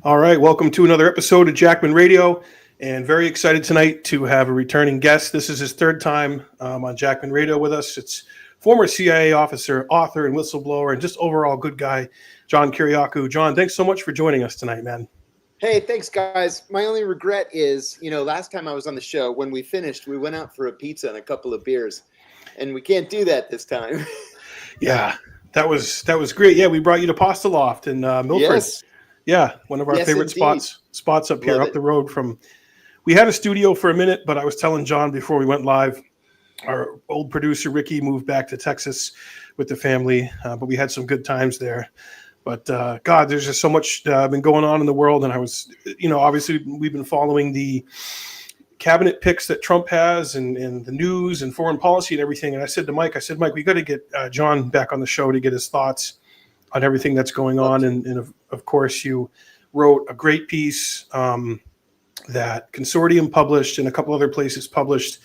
All right, welcome to another episode of Jackman Radio, and very excited tonight to have a returning guest. This is his third time on Jackman Radio with us. It's former CIA officer, author, and whistleblower, and just overall good guy, John Kiriakou. John, thanks so much for joining us tonight, man. Hey, thanks, guys. My only regret is, last time I was on the show, when we finished, we went out for a pizza and a couple of beers, and we can't do that this time. Yeah, that was great. Yeah, we brought you to Pasta Loft in Milford. Yes. Yeah, one of our favorite spots up here, up the road from. We had a studio for a minute, but I was telling John before we went live, our old producer Ricky moved back to Texas with the family, but we had some good times there. But God, there's just so much been going on in the world, and I was, obviously we've been following the cabinet picks that Trump has, and the news and foreign policy and everything. And I said to Mike, we got to get John back on the show to get his thoughts on everything that's going on. And of course, you wrote a great piece that Consortium published and a couple other places published,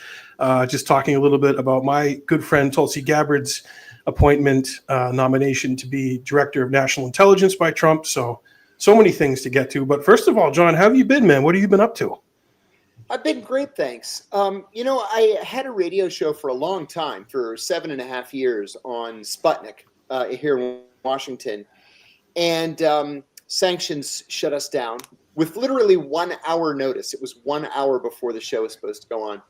just talking a little bit about my good friend Tulsi Gabbard's appointment, nomination to be Director of National Intelligence by Trump. So many things to get to. But first of all, John, how have you been, man? What have you been up to? I've been great, thanks. I had a radio show for a long time, for 7.5 years on Sputnik here in Washington, and sanctions shut us down with literally 1 hour notice. It was 1 hour before the show was supposed to go on,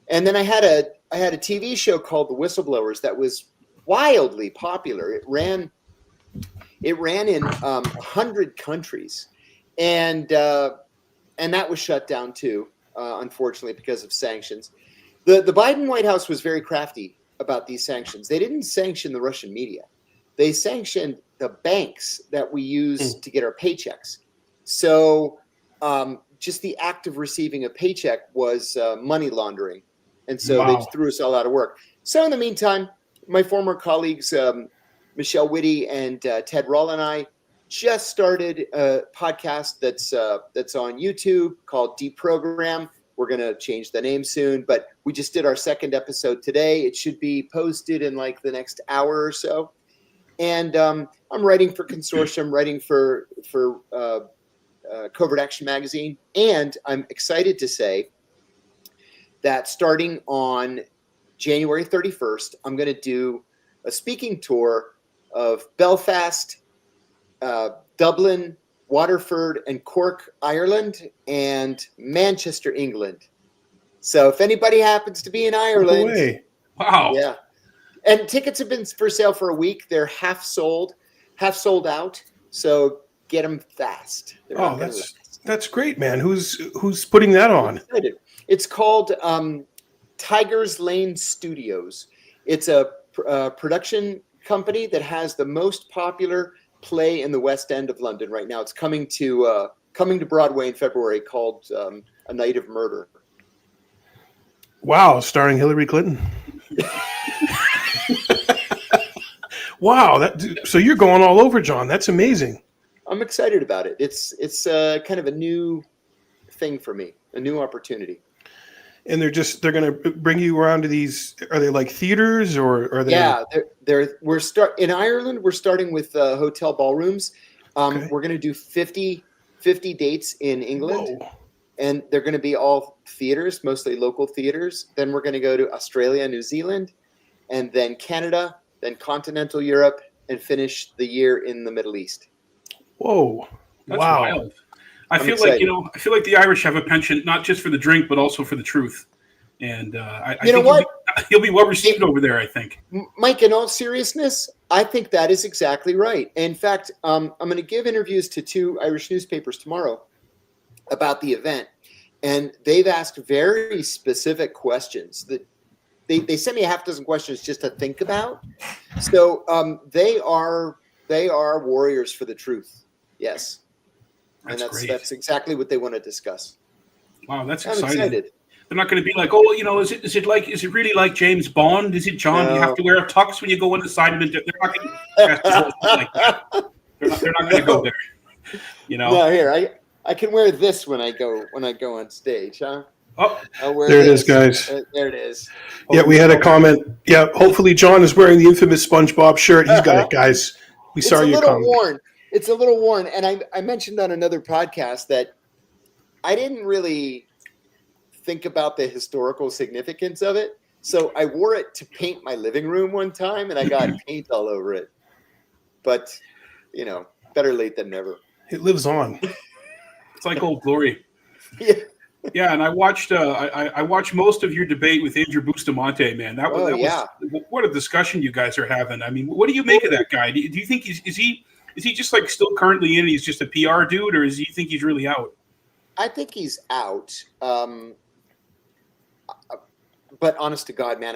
and then I had a TV show called The Whistleblowers that was wildly popular. It ran in 100 countries, and that was shut down too, unfortunately, because of sanctions. The Biden White House was very crafty about these sanctions. They didn't sanction the Russian media. They sanctioned the banks that we use to get our paychecks. So just the act of receiving a paycheck was money laundering. And so They threw us all out of work. So in the meantime, my former colleagues, Michelle Whitty and Ted Roll, and I just started a podcast that's on YouTube called Deprogram. We're going to change the name soon, but we just did our second episode today. It should be posted in like the next hour or so. And I'm writing for Consortium, writing for Covert Action Magazine. And I'm excited to say that starting on January 31st, I'm going to do a speaking tour of Belfast, Dublin, Waterford, and Cork, Ireland, and Manchester, England. So if anybody happens to be in Ireland, No way. Wow. Yeah. And tickets have been for sale for a week. They're half sold out. So get them fast. That's great, man. Who's putting that on? It's called Tigers Lane Studios. It's a production company that has the most popular play in the West End of London right now. It's coming to Broadway in February, called A Night of Murder. Wow, starring Hillary Clinton. Wow, so you're going all over, John. That's amazing. I'm excited about it. It's kind of a new thing for me, a new opportunity. And they're going to bring you around to these. Are they like theaters, or are they? Yeah, in Ireland. We're starting with hotel ballrooms. Okay. We're going to do 50 dates in England. Whoa. And they're going to be all theaters, mostly local theaters. Then we're going to go to Australia, New Zealand, and then Canada, then continental Europe, and finish the year in the Middle East. Whoa! That's wow! Wild. I feel like the Irish have a penchant not just for the drink but also for the truth. And I think he'll be well received over there, I think. Mike, in all seriousness, I think that is exactly right. In fact, I'm going to give interviews to 2 Irish newspapers tomorrow about the event, and they've asked very specific questions that they sent me a half dozen questions just to think about. So they are warriors for the truth. Yes. That's exactly what they want to discuss. Wow, that's I'm exciting. excited. They're not going to be like, is it really like James Bond? Is it John? No. You have to wear a tux when you go inside it. They're not going to like that. They're not going to go there. No, here I can wear this when I go on stage, huh? Oh, there it is, guys. There it is. Yeah, we had a comment. Yeah, hopefully John is wearing the infamous SpongeBob shirt. He's got it, guys. We saw your comment. Worn. It's a little worn. And I mentioned on another podcast that I didn't really think about the historical significance of it. So I wore it to paint my living room one time, and I got paint all over it. But, better late than never. It lives on. It's like Old Glory. Yeah. Yeah, and I watched I watched most of your debate with Andrew Bustamante, man. That was what a discussion you guys are having. I mean, what do you make of that guy? Do you think is he just like still currently in? He's just a PR dude, or do you think he's really out? I think he's out. But honest to God, man,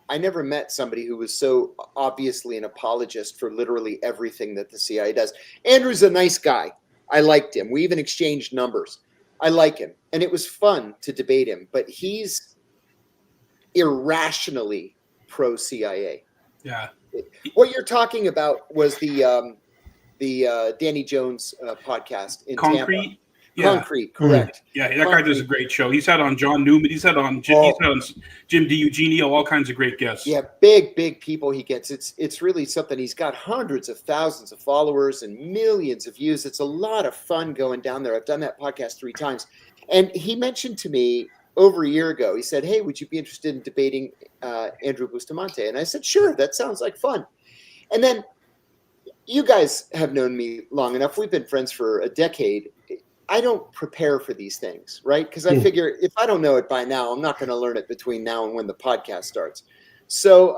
I never met somebody who was so obviously an apologist for literally everything that the CIA does. Andrew's a nice guy. I liked him. We even exchanged numbers. I like him. And it was fun to debate him. But he's irrationally pro-CIA. Yeah. What you're talking about was the Danny Jones podcast in Concrete. Tampa. Yeah. Concrete, correct. Yeah, that guy does a great show. He's had on John Newman. He's had on Jim DiEugenio, all kinds of great guests. Yeah, big people he gets. It's really something. He's got hundreds of thousands of followers and millions of views. It's a lot of fun going down there. I've done that podcast 3 times. And he mentioned to me over a year ago, he said, hey, would you be interested in debating Andrew Bustamante? And I said, sure, that sounds like fun. And then you guys have known me long enough. We've been friends for a decade. I don't prepare for these things, right? Because I figure if I don't know it by now, I'm not going to learn it between now and when the podcast starts. So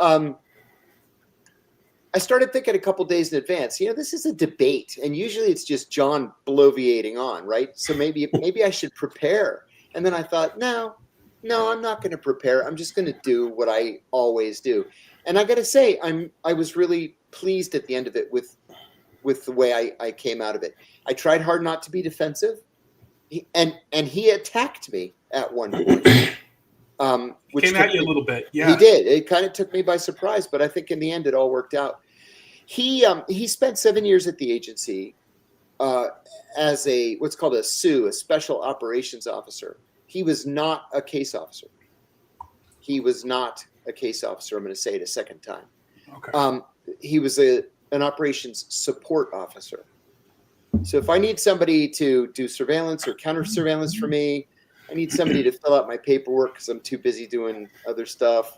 I started thinking a couple days in advance, this is a debate. And usually it's just John bloviating on, right? So maybe I should prepare. And then I thought, no, I'm not going to prepare. I'm just going to do what I always do. And I got to say, I was really pleased at the end of it with the way I came out of it. I tried hard not to be defensive, and he attacked me at one point. Which came at you a little bit. Yeah, he did. It kind of took me by surprise, but I think in the end it all worked out. He spent 7 years at the agency as what's called a SOO, a Special Operations Officer. He was not a case officer. I'm going to say it a second time. Okay. He was an operations support officer. So if I need somebody to do surveillance or counter surveillance for me, I need somebody to fill out my paperwork because I'm too busy doing other stuff.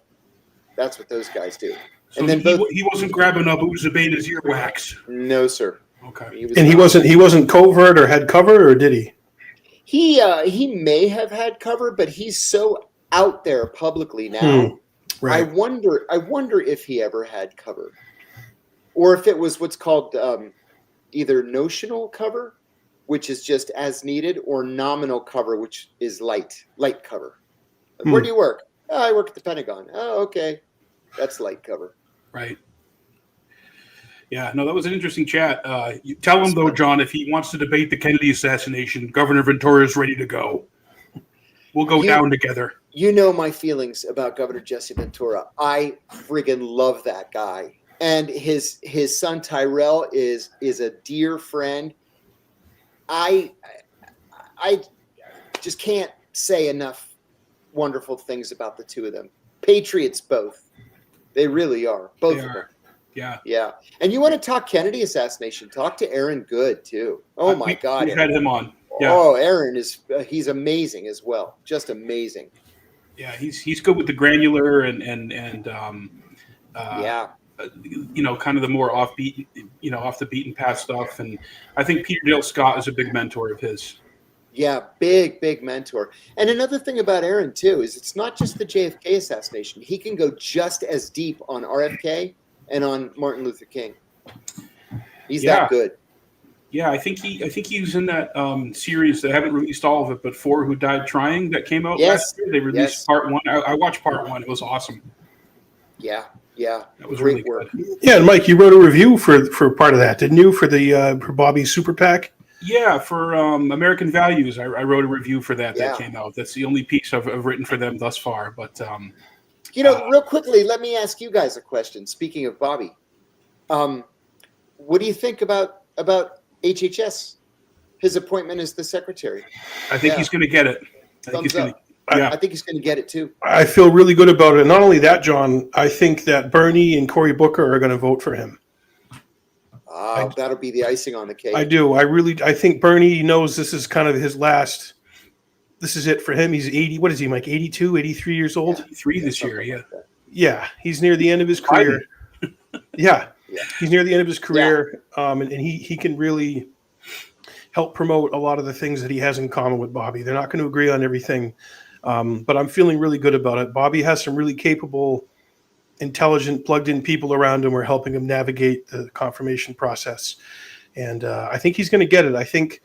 That's what those guys do. So and then he wasn't grabbing Abu Zubaydah's earwax. No, sir. Okay. He wasn't covert or had cover, or did he? He may have had cover, but he's so out there publicly now. Right. I wonder if he ever had cover, or if it was what's called either notional cover, which is just as needed, or nominal cover, which is light cover. Where do you work? Oh, I work at the Pentagon. Oh, okay. That's light cover. Right. Yeah, no, that was an interesting chat. You tell him, though, John, if he wants to debate the Kennedy assassination, Governor Ventura is ready to go. We'll go down together. You know my feelings about Governor Jesse Ventura. I friggin' love that guy. And his son Tyrell is a dear friend. I just can't say enough wonderful things about the two of them. Patriots both. They really are. Both of them. Yeah. Yeah. And you want to talk Kennedy assassination, talk to Aaron Good too. Oh my God. We had him on. Yeah. Oh, Aaron he's amazing as well. Just amazing. Yeah, he's good with the granular and kind of the more off the beaten path stuff. And I think Peter Dale Scott is a big mentor of his. Yeah, big mentor. And another thing about Aaron too is it's not just the JFK assassination. He can go just as deep on RFK and on Martin Luther King. He's that good. Yeah, I think he was in that series. They haven't released all of it, but 4 Who Died Trying that came out last year. They released part 1. I watched part 1. It was awesome. Yeah, that was great really work. Good. Yeah, and Mike, you wrote a review for part of that, didn't you? For the for Bobby's Super PAC. Yeah, for American Values, I wrote a review for that came out. That's the only piece I've written for them thus far. But real quickly, let me ask you guys a question. Speaking of Bobby, what do you think about HHS? His appointment as the secretary. I think he's going to get it. I think he's going to get it too. I feel really good about it. Not only that, John, I think that Bernie and Cory Booker are going to vote for him. That'll be the icing on the cake. I do. I think Bernie knows this is kind of his last. This is it for him. He's 80. What is he, Mike? 82, 83 years old? 83 this year, yeah. Like yeah, he's near the end of his career. Yeah, he's near the end of his career, and he can really help promote a lot of the things that he has in common with Bobby. They're not going to agree on everything, but I'm feeling really good about it. Bobby has some really capable, intelligent, plugged-in people around him who are helping him navigate the confirmation process, and I think he's going to get it. I think,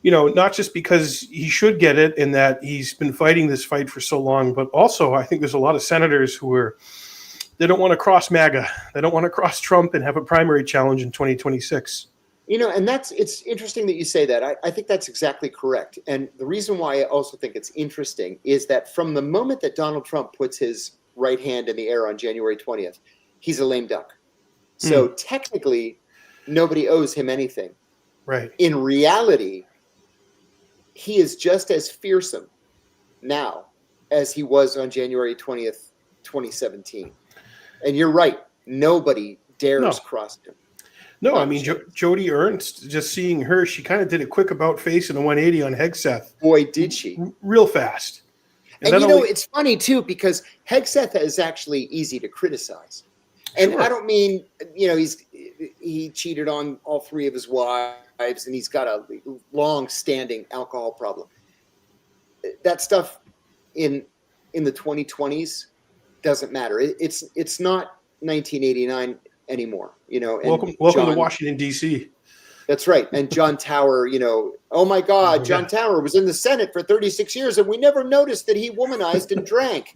not just because he should get it in that he's been fighting this fight for so long, but also I think there's a lot of senators who they don't want to cross MAGA. They don't want to cross Trump and have a primary challenge in 2026. And it's interesting that you say that. I think that's exactly correct. And the reason why I also think it's interesting is that from the moment that Donald Trump puts his right hand in the air on January 20th, he's a lame duck. So technically, nobody owes him anything. Right. In reality, he is just as fearsome now as he was on January 20th, 2017. And you're right. Nobody dares cross him. No, I mean, Jody Ernst, just seeing her, she kind of did a quick about face and a 180 on Hegseth. Boy, did she. Real fast. And it's funny, too, because Hegseth is actually easy to criticize. And I don't mean, he cheated on all three of his wives and he's got a long-standing alcohol problem. That stuff in the 2020s doesn't matter. It's not 1989 anymore, Welcome to Washington, D.C. That's right. And John Tower, oh my God, John Tower was in the Senate for 36 years and we never noticed that he womanized and drank.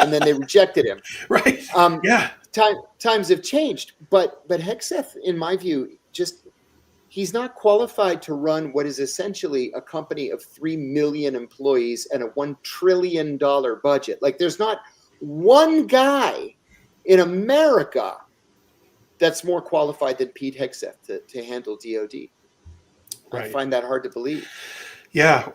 And then they rejected him. Right. Times have changed. But Hegseth, in my view, he's not qualified to run what is essentially a company of 3 million employees and a $1 trillion budget. Like, there's not one guy in America that's more qualified than Pete Hegseth to handle DOD. Right. I find that hard to believe. Yeah.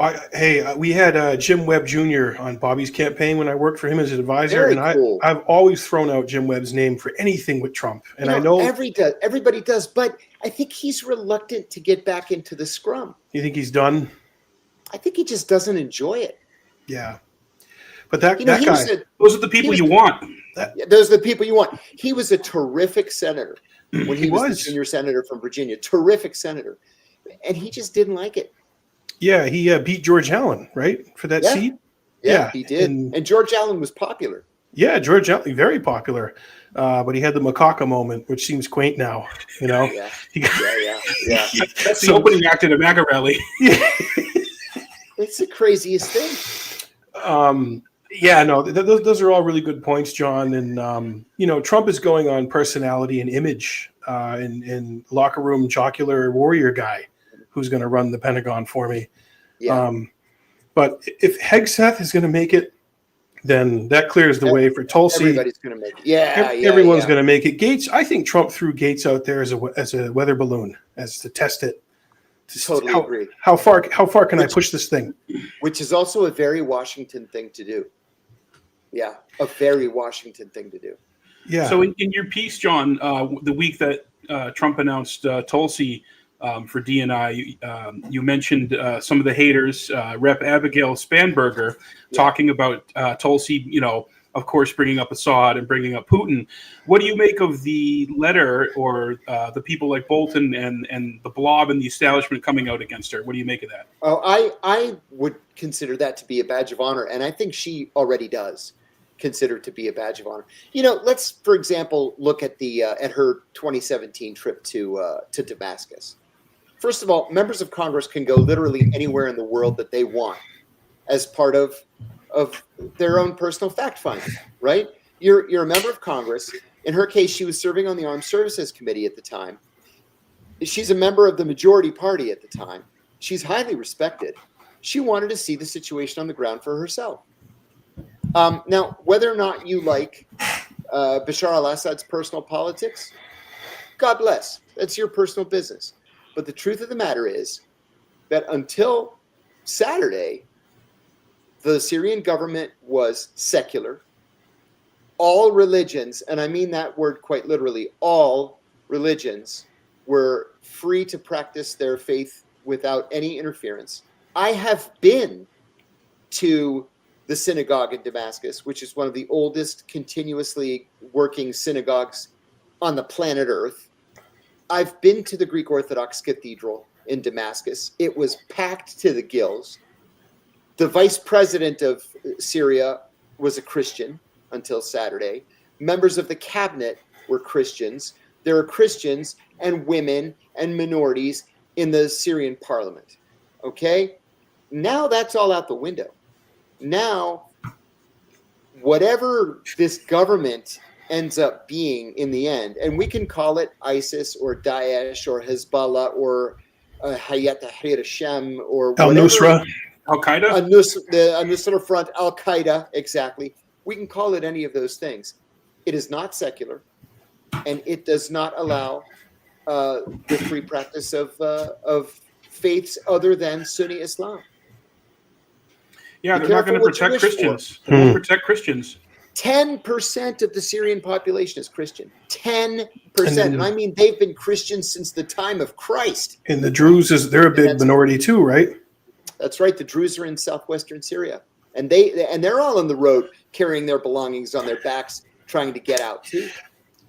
We had Jim Webb Jr. on Bobby's campaign when I worked for him as an advisor. Very and cool. I've always thrown out Jim Webb's name for anything with Trump. And I know everybody does, but I think he's reluctant to get back into the scrum. You think he's done? I think he just doesn't enjoy it. Yeah. But that guy, those are the people you want. Those are the people you want. He was a terrific senator when he was the senior senator from Virginia. Terrific senator. And he just didn't like it. Yeah, he beat George Allen, right, for that seat? Yeah, he did. And George Allen was popular. Yeah, George Allen, very popular. But he had the macaca moment, which seems quaint now, Yeah. That's the opening act at a MAGA rally. It's the craziest thing. Those are all really good points, John. And, Trump is going on personality and image and locker room jocular warrior guy who's going to run the Pentagon for me. Yeah. But if Hegseth is going to make it, then that clears the way for Tulsi. Everybody's going to make it. Everyone's going to make it. Gates, I think Trump threw Gates out there as a weather balloon, as to test it. Totally agree. How far can I push this thing? Which is also a very Washington thing to do. Yeah, a very Washington thing to do. Yeah. So in your piece, John, the week that Trump announced Tulsi for DNI, you mentioned some of the haters, Rep. Abigail Spanberger, talking about Tulsi, of course, bringing up Assad and bringing up Putin. What do you make of the letter or the people like Bolton and the Blob and the establishment coming out against her? What do you make of that? Oh, I would consider that to be a badge of honor, and I think she already does consider it to be a badge of honor. Let's, for example, look at at her 2017 trip to Damascus. First of all, members of Congress can go literally anywhere in the world that they want as part of their own personal fact-finding, right? You're a member of Congress. In her case, she was serving on the Armed Services Committee at the time. She's a member of the majority party at the time. She's highly respected. She wanted to see the situation on the ground for herself. Now, whether or not you like Bashar al-Assad's personal politics, God bless. That's your personal business. But the truth of the matter is that until Saturday, the Syrian government was secular. All religions, and I mean that word quite literally, all religions were free to practice their faith without any interference. I have been to the synagogue in Damascus, which is one of the oldest continuously working synagogues on the planet Earth. I've been to the Greek Orthodox Cathedral in Damascus. It was packed to the gills. The vice president of Syria was a Christian until Saturday. Members of the cabinet were Christians. There are Christians and women and minorities in the Syrian parliament. Okay? Now that's all out the window. Now, whatever this government ends up being in the end, and we can call it ISIS or Daesh or Hezbollah or Hayat Tahrir al-Sham or Al-Nusra. Al-Qaeda? Al-Nusra Front, Al-Qaeda, exactly. We can call it any of those things. It is not secular, and it does not allow the free practice of faiths other than Sunni Islam. Yeah, they're not going to protect Christians. They won't protect Christians. 10% of the Syrian population is Christian. 10%. And I mean, they've been Christians since the time of Christ. And the Druze, they're a big minority too, right? That's right. The Druze are in southwestern Syria. And they're all on the road carrying their belongings on their backs, trying to get out too.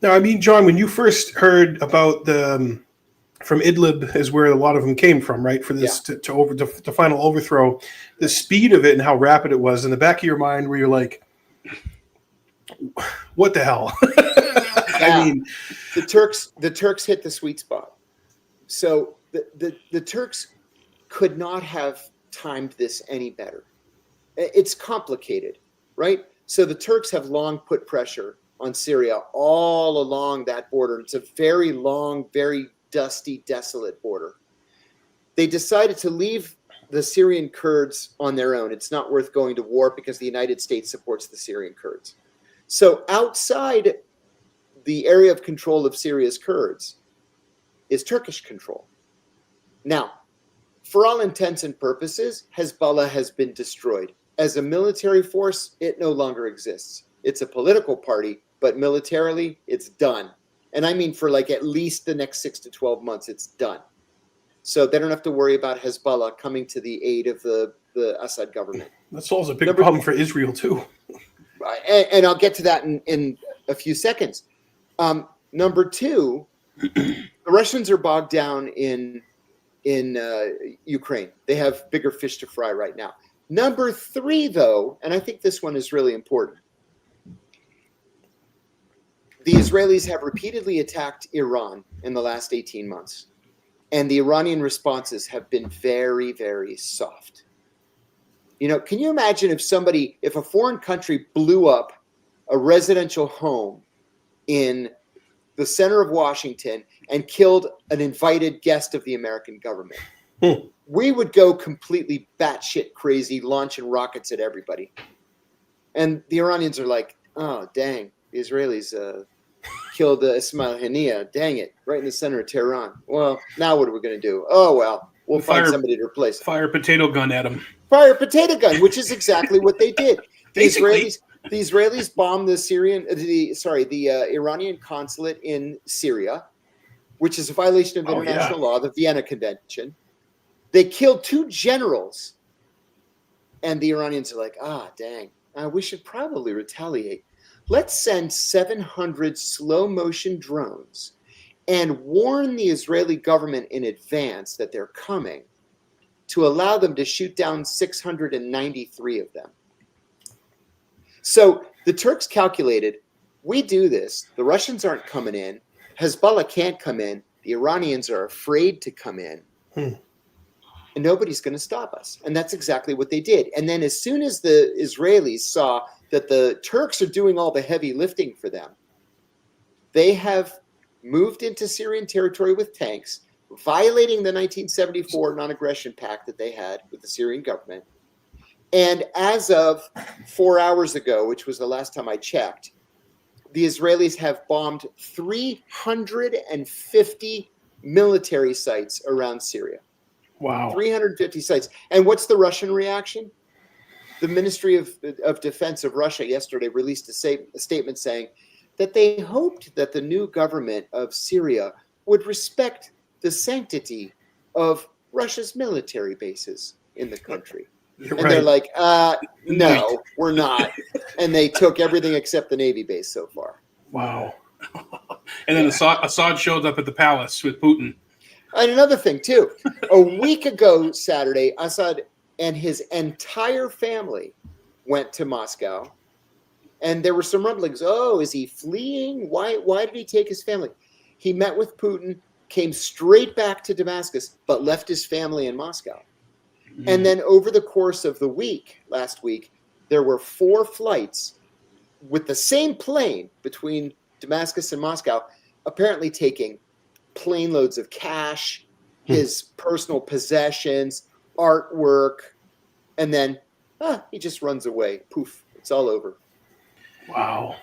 Now, I mean, John, when you first heard about from Idlib is where a lot of them came from, right? For this to final overthrow, the speed of it and how rapid it was in the back of your mind, where you're like, "What the hell?" I mean, the Turks hit the sweet spot. So the Turks could not have timed this any better. It's complicated, right? So the Turks have long put pressure on Syria all along that border. It's a very long, very dusty, desolate border. They decided to leave the Syrian Kurds on their own. It's not worth going to war because the United States supports the Syrian Kurds. So outside the area of control of Syria's Kurds is Turkish control. Now, for all intents and purposes, Hezbollah has been destroyed. As a military force, it no longer exists. It's a political party, but militarily, it's done. And I mean, for like at least the next 6 to 12 months, it's done. So they don't have to worry about Hezbollah coming to the aid of the Assad government. That solves a big problem for Israel too. And I'll get to that in a few seconds. Number two, the Russians are bogged down in Ukraine. They have bigger fish to fry right now. Number three, though, and I think this one is really important. The Israelis have repeatedly attacked Iran in the last 18 months, and the Iranian responses have been very, very soft. You know, can you imagine if a foreign country blew up a residential home in the center of Washington and killed an invited guest of the American government? We would go completely batshit crazy, launching rockets at everybody. And the Iranians are like, oh, dang, the Israelis killed Ismail Haniyeh. Dang it, right in the center of Tehran. Well, now what are we going to do? Oh, well, we'll find somebody to replace it. Fire a potato gun at them. Fire a potato gun, which is exactly what they did. The Israelis bombed the Iranian consulate in Syria, which is a violation of international law, the Vienna Convention. They killed 2 generals, and the Iranians are like, dang, we should probably retaliate. Let's send 700 slow-motion drones and warn the Israeli government in advance that they're coming to allow them to shoot down 693 of them. So the Turks calculated, we do this, the Russians aren't coming in, Hezbollah can't come in, the Iranians are afraid to come in, and nobody's going to stop us. And that's exactly what they did. And then as soon as the Israelis saw that the Turks are doing all the heavy lifting for them, they have moved into Syrian territory with tanks, violating the 1974 non-aggression pact that they had with the Syrian government. And as of 4 hours ago, which was the last time I checked, the Israelis have bombed 350 military sites around Syria. Wow. 350 sites. And what's the Russian reaction? The Ministry of Defense of Russia yesterday released a statement saying that they hoped that the new government of Syria would respect the sanctity of Russia's military bases in the country. You're and they're right. like, no, we're not. And they took everything except the Navy base so far. Wow. And then Assad showed up at the palace with Putin. And another thing, too. A week ago Saturday, Assad and his entire family went to Moscow. And there were some rumblings. Oh, is he fleeing? Why did he take his family? He met with Putin, came straight back to Damascus, but left his family in Moscow. Mm-hmm. And then over the course of the week, last week, there were 4 flights with the same plane between Damascus and Moscow, apparently taking plane loads of cash, his personal possessions, artwork, and then he just runs away. Poof, it's all over. Wow.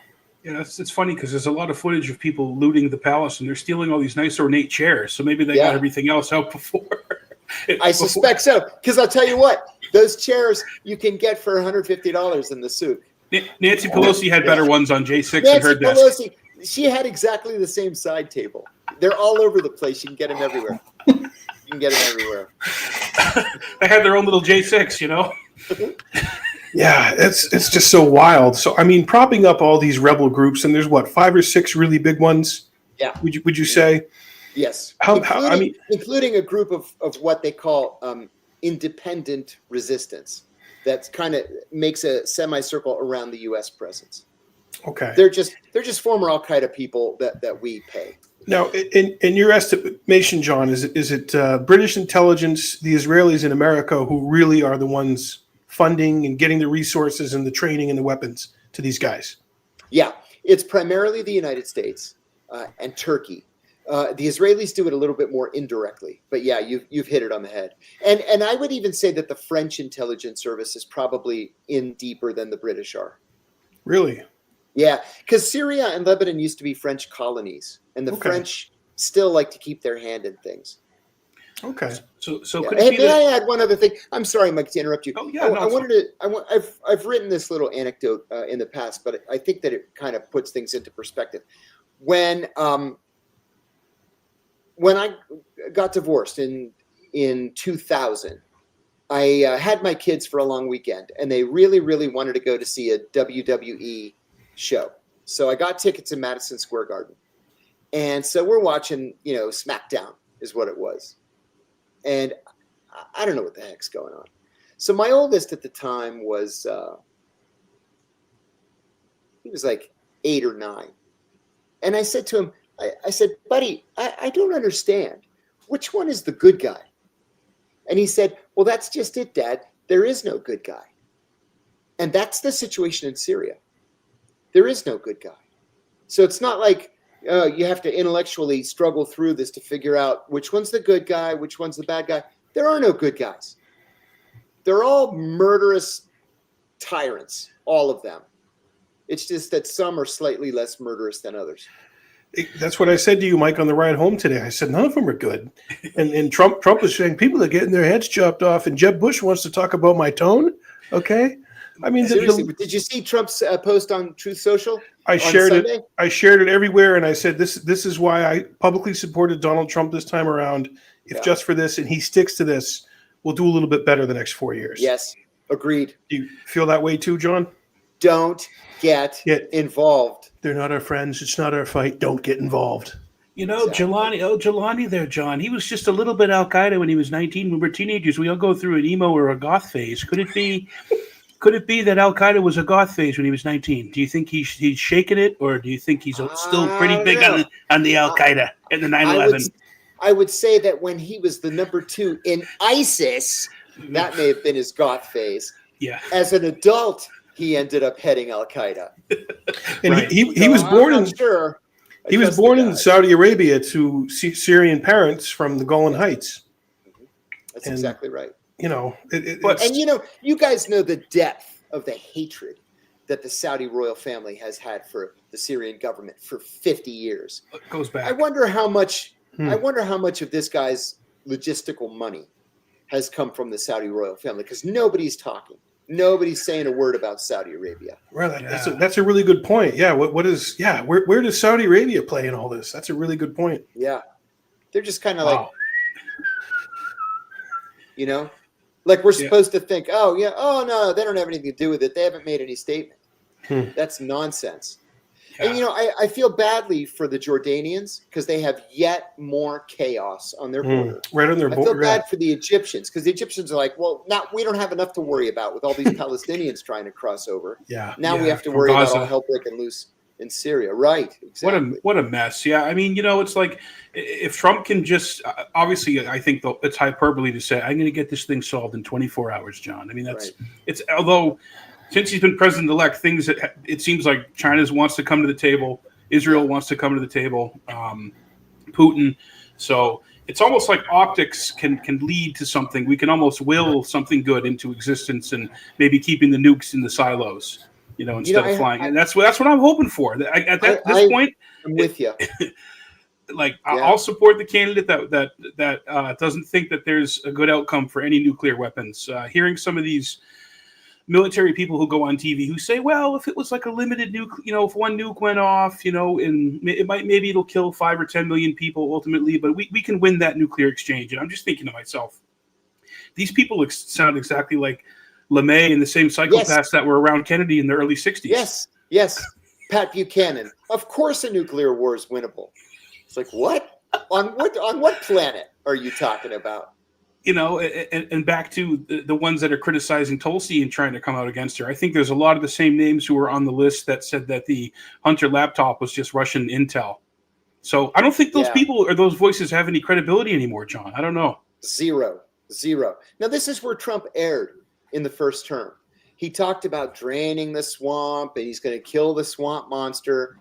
Yeah, it's funny because there's a lot of footage of people looting the palace and they're stealing all these nice ornate chairs. So maybe they got everything else out before. I suspect so, because I'll tell you what, those chairs you can get for $150 in the souk. Nancy Pelosi had better ones on J6 Nancy at her desk. Pelosi, she had exactly the same side table. They're all over the place. You can get them everywhere. They had their own little J6, you know? Yeah, it's just so wild. So, I mean, propping up all these rebel groups, and there's what, 5 or 6 really big ones? Yeah. Would you say? Yes. Including a group of what they call independent resistance that kind of makes a semicircle around the U.S. presence. Okay. They're just former Al-Qaeda people that we pay. Now, in your estimation, John, is it British intelligence, the Israelis in America, who really are the ones funding and getting the resources and the training and the weapons to these guys? Yeah, it's primarily the United States and Turkey. The Israelis do it a little bit more indirectly, but yeah, you've hit it on the head. And I would even say that the French intelligence service is probably in deeper than the British are. Really? Yeah, because Syria and Lebanon used to be French colonies, and the French still like to keep their hand in things. Okay. So yeah. could it be may I add one other thing? I'm sorry, Mike, to interrupt you. Oh yeah, I've written this little anecdote in the past, but I think that it kind of puts things into perspective. When I got divorced in 2000, I had my kids for a long weekend, and they really, really wanted to go to see a WWE show. So I got tickets in Madison Square Garden. And so we're watching, SmackDown is what it was. And I don't know what the heck's going on. So my oldest at the time was, he was like 8 or 9. And I said to him, I said, buddy, I don't understand. Which one is the good guy? And he said, well, that's just it, Dad. There is no good guy. And that's the situation in Syria. There is no good guy. So it's not like you have to intellectually struggle through this to figure out which one's the good guy, which one's the bad guy. There are no good guys. They're all murderous tyrants, all of them. It's just that some are slightly less murderous than others. That's what I said to you, Mike, on the ride home today. I said, none of them are good. And Trump was saying people are getting their heads chopped off, and Jeb Bush wants to talk about my tone. Okay. I mean, seriously, did you see Trump's post on Truth Social? I shared it. I shared it everywhere, and I said, this is why I publicly supported Donald Trump this time around. If just for this, and he sticks to this, we'll do a little bit better the next 4 years. Yes, agreed. Do you feel that way too, John? Don't get involved. They're not our friends. It's not our fight. Don't get involved. Jelani there, John. He was just a little bit Al-Qaeda when he was 19. When we were teenagers, we all go through an emo or a goth phase. Could it be that Al-Qaeda was a goth phase when he was 19? Do you think he's shaken it, or do you think he's still pretty big on the Al-Qaeda in the 9/11? I would say that when he was the number 2 in ISIS, that may have been his goth phase. Yeah. As an adult, he ended up heading Al-Qaeda. And he was born in He was born in Saudi Arabia to Syrian parents from the Golan Heights. That's exactly right. You guys know the depth of the hatred that the Saudi royal family has had for the Syrian government for 50 years. It goes back. I wonder how much of this guy's logistical money has come from the Saudi royal family, because nobody's talking. Nobody's saying a word about Saudi Arabia. Well, that's a really good point. Yeah. Where does Saudi Arabia play in all this? That's a really good point. Yeah. They're just kind of like, you know, like we're supposed to think, oh yeah, oh no, they don't have anything to do with it. They haven't made any statement. That's nonsense. Yeah. And, you know, I feel badly for the Jordanians because they have yet more chaos on their border. Right on their border. I feel bad for the Egyptians because the Egyptians are like, well, now we don't have enough to worry about with all these Palestinians trying to cross over. Yeah. Now we have to worry about all hell breaking loose in Syria. Right. Exactly. What a mess. Yeah. I mean, you know, it's like if Trump can just obviously, I think it's hyperbole to say I'm going to get this thing solved in 24 hours, John. I mean, it's although. Since he's been president-elect, things that it seems like China wants to come to the table, Israel wants to come to the table, Putin. So it's almost like optics can lead to something. We can almost will something good into existence, and maybe keeping the nukes in the silos, you know, instead of flying. And that's what I'm hoping for. At this point, I'm with you. Like I'll support the candidate that doesn't think that there's a good outcome for any nuclear weapons. Hearing some of these military people who go on TV who say, well, if it was like a limited nuke, you know, if one nuke went off, you know, and maybe it'll kill 5 or 10 million people ultimately, but we can win that nuclear exchange. And I'm just thinking to myself, these people sound exactly like LeMay and the same psychopaths that were around Kennedy in the early 60s. Yes. Pat Buchanan. Of course a nuclear war is winnable. It's like, what? On what planet are you talking about? You know, and back to the ones that are criticizing Tulsi and trying to come out against her. I think there's a lot of the same names who were on the list that said that the Hunter laptop was just Russian intel. So I don't think those people or those voices have any credibility anymore, John. I don't know. Zero. Now, this is where Trump erred in the first term. He talked about draining the swamp and he's going to kill the swamp monster.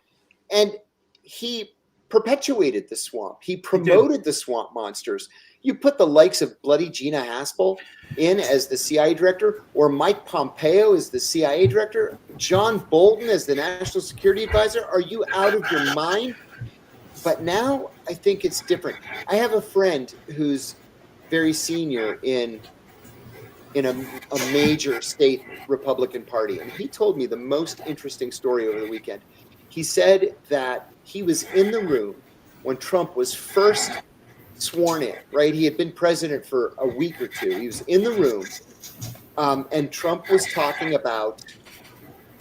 And he perpetuated the swamp. He promoted the swamp monsters. You put the likes of bloody Gina Haspel in as the CIA director, or Mike Pompeo as the CIA director, John Bolton as the national security advisor. Are you out of your mind? But now I think it's different. I have a friend who's very senior in a major state Republican party, and he told me the most interesting story over the weekend. He said that he was in the room when Trump was first sworn in, right? He had been president for a week or two. He was in the room, and Trump was talking about.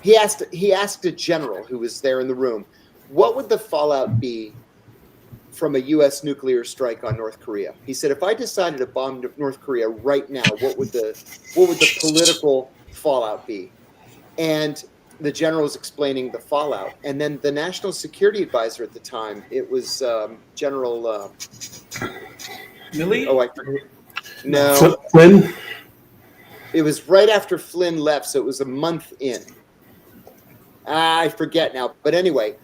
He asked a general who was there in the room, what would the fallout be from a U.S. nuclear strike on North Korea? He said, if I decided to bomb North Korea right now, what would the political fallout be? And the general was explaining the fallout, and then the national security advisor at the time, it was General Milley? Oh, I forget. No, Flynn. It was right after Flynn left, so it was a month in. I forget now, but anyway,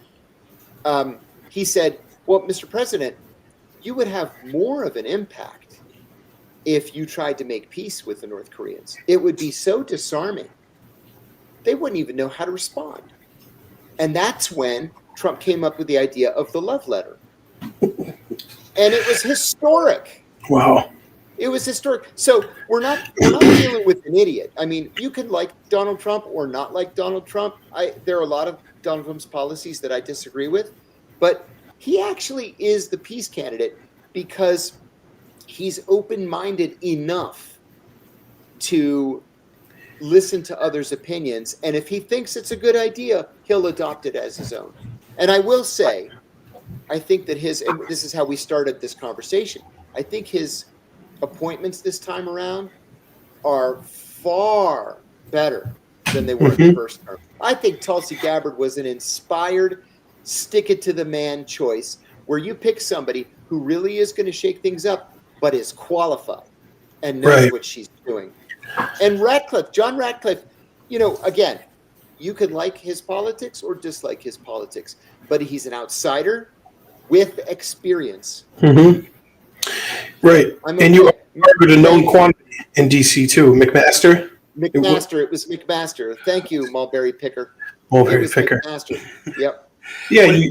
he said, "Well, Mr. President, you would have more of an impact if you tried to make peace with the North Koreans. It would be so disarming. They wouldn't even know how to respond." And that's when Trump came up with the idea of the love letter. And it was historic. Wow. It was historic. So we're not dealing with an idiot. I mean, you can like Donald Trump or not like Donald Trump. There are a lot of Donald Trump's policies that I disagree with, but he actually is the peace candidate because he's open-minded enough to listen to others' opinions, and if he thinks it's a good idea, he'll adopt it as his own. And I will say, I think that and this is how we started this conversation, I think his appointments this time around are far better than they were in the first term. I think Tulsi Gabbard was an inspired, stick-it-to-the-man choice where you pick somebody who really is going to shake things up, but is qualified and knows what she's doing. And John Ratcliffe, you know, again, you can like his politics or dislike his politics, but he's an outsider with experience. Mm-hmm. Right. And you argued a known quantity in D.C. too. McMaster? It was McMaster. Thank you, Mulberry Picker. Mulberry Picker. McMaster. Yep. Yeah.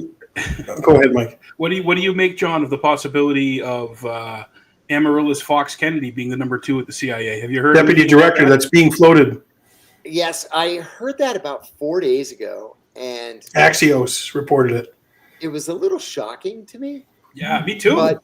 Go ahead, Mike. What do you make, John, of the possibility of Amaryllis Fox Kennedy being the number 2 at the CIA? Have you heard? Deputy director that's being floated. Yes, I heard that about 4 days ago, and Axios reported it. It was a little shocking to me. Yeah, me too. But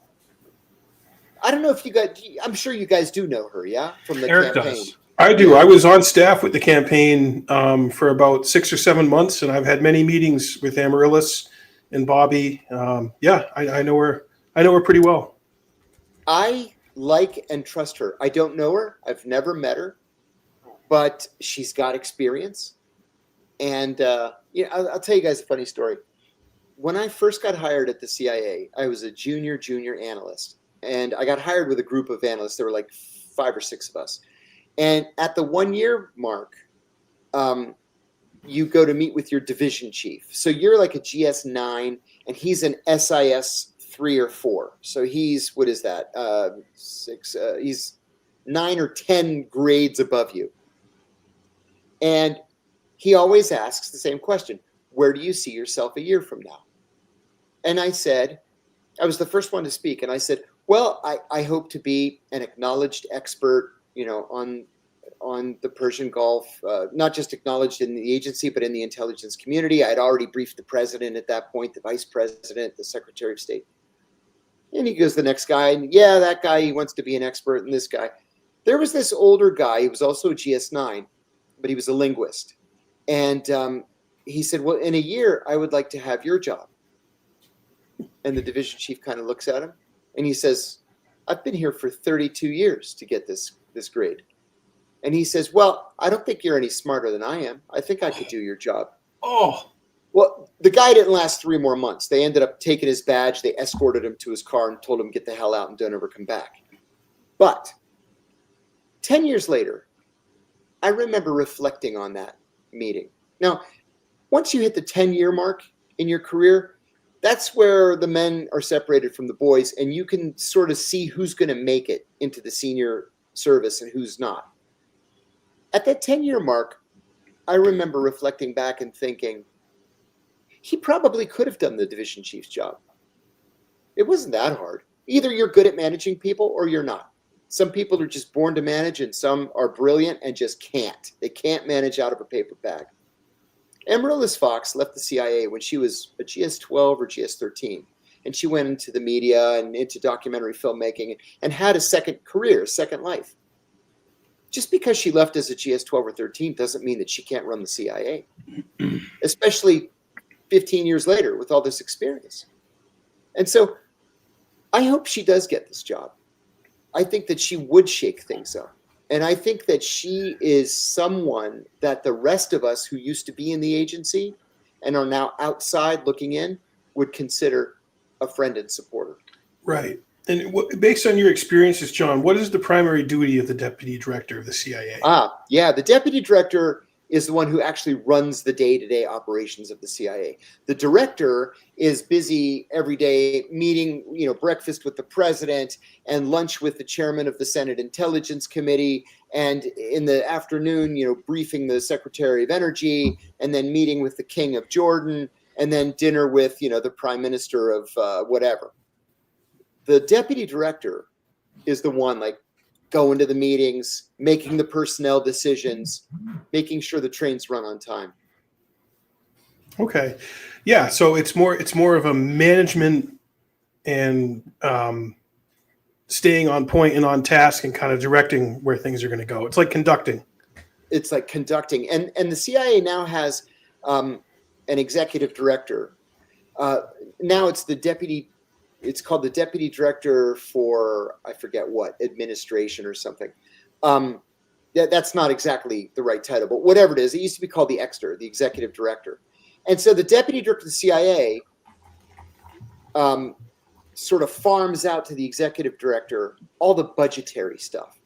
I don't know if you guys, I'm sure you guys do know her, yeah? From the Eric campaign. does. I do. I was on staff with the campaign for about 6 or 7 months, and I've had many meetings with Amaryllis and Bobby. I know her. I know her pretty well. I like and trust her. I don't know her. I've never met her, but she's got experience. And I'll tell you guys a funny story. When I first got hired at the CIA, I was a junior analyst, and I got hired with a group of analysts. There were like 5 or 6 of us. And at the 1-year mark, you go to meet with your division chief. So you're like a GS9, and he's an SIS 3 or 4. So he's, what is that? 6. He's 9 or 10 grades above you. And he always asks the same question: where do you see yourself a year from now? And I said, I was the first one to speak, and I said, well, I hope to be an acknowledged expert, on the Persian Gulf, not just acknowledged in the agency, but in the intelligence community. I had already briefed the president at that point, the vice president, the secretary of state. And he goes, the next guy, and yeah, that guy, he wants to be an expert, and this guy. There was this older guy, he was also a GS9, but he was a linguist. And he said, well, in a year, I would like to have your job. And the division chief kind of looks at him, and he says, I've been here for 32 years to get this grade. And he says, well, I don't think you're any smarter than I am. I think I could do your job. Oh. Well, the guy didn't last 3 more months. They ended up taking his badge. They escorted him to his car and told him, get the hell out and don't ever come back. But 10 years later, I remember reflecting on that meeting. Now, once you hit the 10-year mark in your career, that's where the men are separated from the boys, and you can sort of see who's going to make it into the senior service and who's not. At that 10-year mark, I remember reflecting back and thinking, he probably could have done the division chief's job. It wasn't that hard. Either you're good at managing people or you're not. Some people are just born to manage, and some are brilliant and just can't. They can't manage out of a paper bag. Amaryllis Fox left the CIA when she was a GS-12 or GS-13, and she went into the media and into documentary filmmaking and had a second career, a second life. Just because she left as a GS-12 or 13 doesn't mean that she can't run the CIA, especially 15 years later with all this experience. And so I hope she does get this job. I think that she would shake things up. And I think that she is someone that the rest of us who used to be in the agency and are now outside looking in would consider a friend and supporter. Right. And based on your experiences, John, what is the primary duty of the deputy director of the CIA? The deputy director is the one who actually runs the day-to-day operations of the CIA. The director is busy every day meeting, breakfast with the president and lunch with the chairman of the Senate Intelligence Committee, and in the afternoon, briefing the Secretary of Energy, and then meeting with the King of Jordan, and then dinner with, the Prime Minister of whatever. The deputy director is the one going to the meetings, making the personnel decisions, making sure the trains run on time. Okay. Yeah. So it's more of a management and staying on point and on task and kind of directing where things are going to go. It's like conducting. And the CIA now has an executive director. Now it's called the deputy director for, I forget what, administration or something. That's not exactly the right title, but whatever it is, it used to be called the EXDIR, the executive director. And so the deputy director of the CIA sort of farms out to the executive director all the budgetary stuff.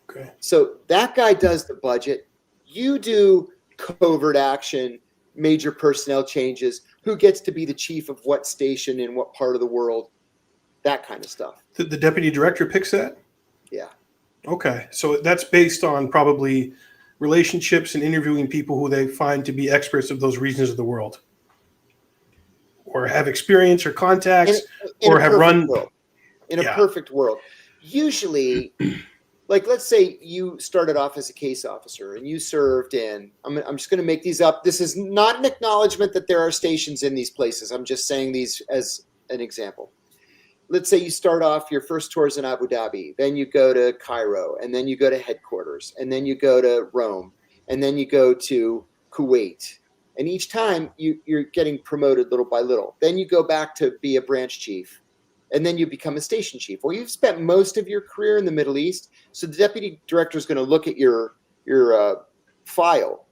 Okay. So that guy does the budget. You do covert action, major personnel changes, who gets to be the chief of what station in what part of the world, that kind of stuff. The deputy director picks that? Yeah. Okay. So that's based on probably relationships and interviewing people who they find to be experts of those regions of the world, or have experience or contacts, or have run. In a perfect world. Usually, let's say you started off as a case officer and you served in, I'm just going to make these up. This is not an acknowledgement that there are stations in these places. I'm just saying these as an example. let's say you start off your first tours in Abu Dhabi, then you go to Cairo, and then you go to headquarters, and then you go to Rome, and then you go to Kuwait. And each time you're getting promoted little by little. Then you go back to be a branch chief, and then you become a station chief. Well, you've spent most of your career in the Middle East, so the deputy director is going to look at your file,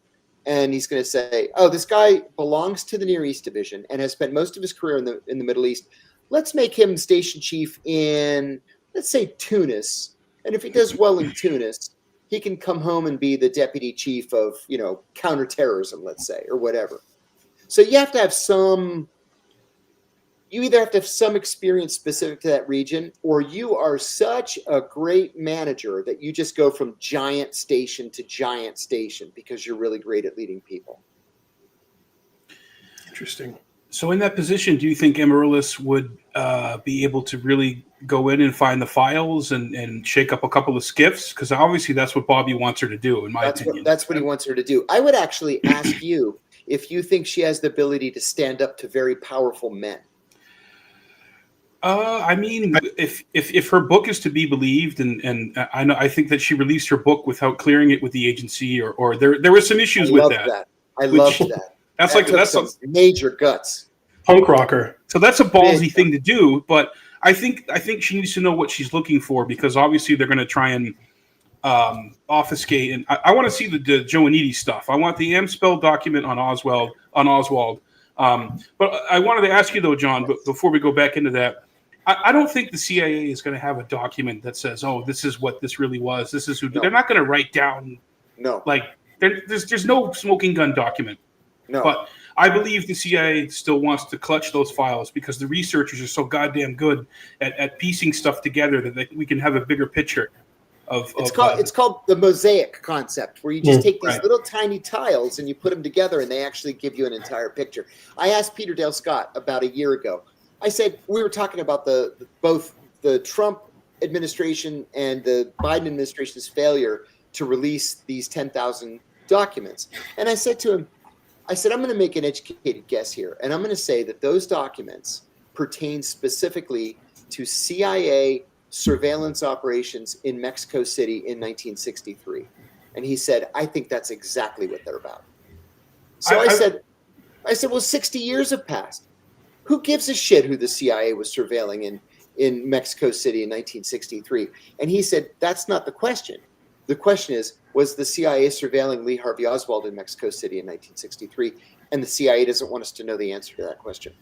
and he's going to say, oh, this guy belongs to the Near East Division and has spent most of his career in the Middle East. Let's make him station chief in, let's say, Tunis. And if he does well in Tunis, he can come home and be the deputy chief of, counterterrorism, let's say, or whatever. So you have to have you either have to have some experience specific to that region, or you are such a great manager that you just go from giant station to giant station because you're really great at leading people. Interesting. So in that position, do you think Amaryllis would be able to really go in and find the files and shake up a couple of skiffs? Because obviously that's what Bobby wants her to do, in my opinion. That's what he wants her to do. I would actually ask you if you think she has the ability to stand up to very powerful men. I mean, if her book is to be believed, and I think that she released her book without clearing it with the agency, or there were some issues with that. I love that. That's some major guts. Punk rocker. So that's a ballsy thing to do, but I think she needs to know what she's looking for, because obviously they're going to try and obfuscate. And I want to see the Joannidis stuff. I want the Amspell document on Oswald. But I wanted to ask you though, John, but before we go back into that, I don't think the CIA is going to have a document that says, "Oh, this is what this really was. This is who." No. They're not going to write down. No. Like there's no smoking gun document. No. But I believe the CIA still wants to clutch those files because the researchers are so goddamn good at piecing stuff together that we can have a bigger picture of. It's called the mosaic concept, where you just take these little tiny tiles and you put them together, and they actually give you an entire picture. I asked Peter Dale Scott about a year ago. I said, we were talking about both the Trump administration and the Biden administration's failure to release these 10,000 documents. And I said to him, I'm going to make an educated guess here, and I'm going to say that those documents pertain specifically to CIA surveillance operations in Mexico City in 1963. And he said, I think that's exactly what they're about. So I said, well, 60 years have passed. Who gives a shit who the CIA was surveilling in Mexico City in 1963? And he said, that's not the question. The question is, was the CIA surveilling Lee Harvey Oswald in Mexico City in 1963? And the CIA doesn't want us to know the answer to that question.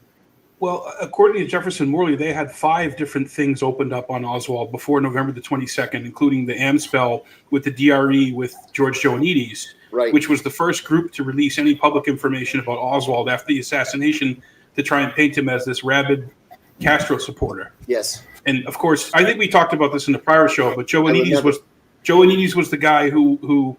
Well, according to Jefferson Morley, they had 5 different things opened up on Oswald before November the 22nd, including the Amspell with the DRE with George Joannidis, which was the first group to release any public information about Oswald after the assassination, to try and paint him as this rabid Castro supporter. Yes. And of course, I think we talked about this in the prior show, but Joannidis was the guy who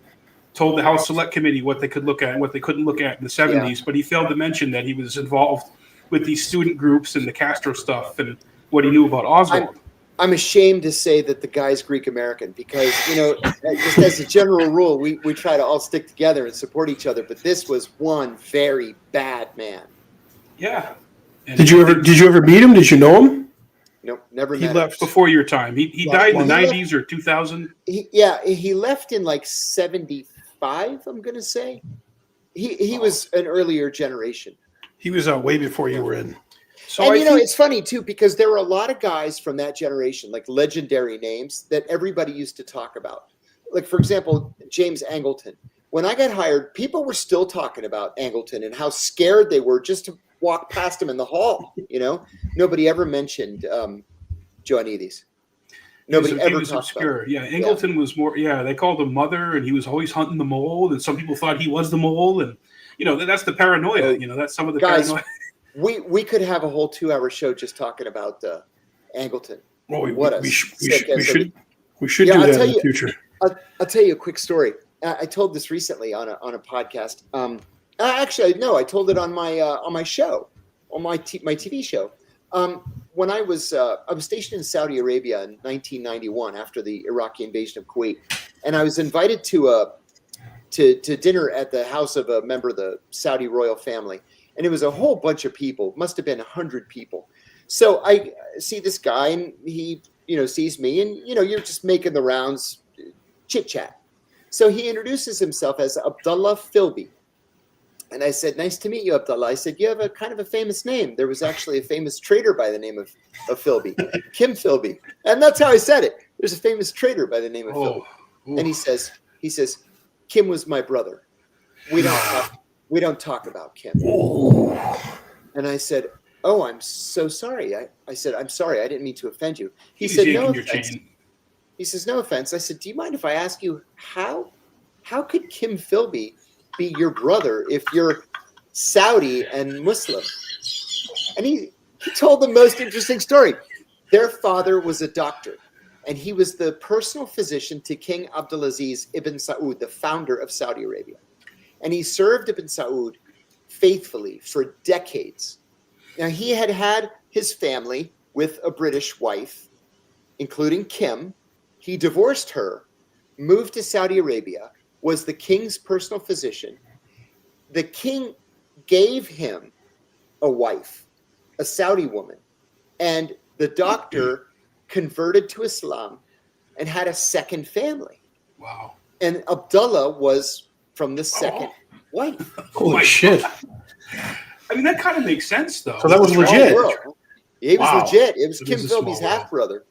told the House Select Committee what they could look at and what they couldn't look at in the 70s, but he failed to mention that he was involved with these student groups and the Castro stuff and what he knew about Oswald. I'm ashamed to say that the guy's Greek American, because, just as a general rule, we try to all stick together and support each other, but this was one very bad man. Yeah. And did you ever meet him? Did you know him? Nope, never met him. He left before your time. He died in the 90s or 2000. He left in like 75, I'm going to say. He was an earlier generation. He was way before you were in. So it's funny too, because there were a lot of guys from that generation, like legendary names that everybody used to talk about. Like, for example, James Angleton. When I got hired, people were still talking about Angleton and how scared they were just to walk past him in the hall. Nobody ever mentioned Joannidis. Nobody ever talked about him. Yeah, Angleton was more. Yeah, they called him Mother, and he was always hunting the mole. And some people thought he was the mole, and that's the paranoia. That's some of the guys, paranoia. We could have a whole 2-hour show just talking about Angleton. Well, we should do that in the future. I'll tell you a quick story. I told this recently on a podcast. Actually, no, I told it on my show, on my TV show. When I was stationed in Saudi Arabia in 1991 after the Iraqi invasion of Kuwait, and I was invited to dinner at the house of a member of the Saudi royal family, and it was a whole bunch of people. Must have been 100 people. So I see this guy, and he, sees me, and, you're just making the rounds, chit chat. So he introduces himself as Abdullah Philby. And I said, nice to meet you, Abdullah. I said, you have a kind of a famous name. There was actually a famous trader by the name of Philby, Kim Philby. And that's how I said it. There's a famous trader by the name of Philby. And he says, Kim was my brother. We don't talk about Kim. And I said, oh, I'm so sorry. I said, I'm sorry. I didn't mean to offend you. He said, no offense. He says, no offense. I said, do you mind if I ask you how could Kim Philby be your brother if you're Saudi and Muslim? And he told the most interesting story. Their father was a doctor, and he was the personal physician to King Abdulaziz ibn Saud, the founder of Saudi Arabia. And he served Ibn Saud faithfully for decades. Now, he had his family with a British wife, including Kim. He divorced her, moved to Saudi Arabia, was the king's personal physician. The king gave him a wife, a Saudi woman, and the doctor converted to Islam and had a second family. Wow. And Abdullah was from the second wife. Holy shit. I mean, that kind of makes sense, though. So that was legit. It was legit. It was Kim Philby's half-brother.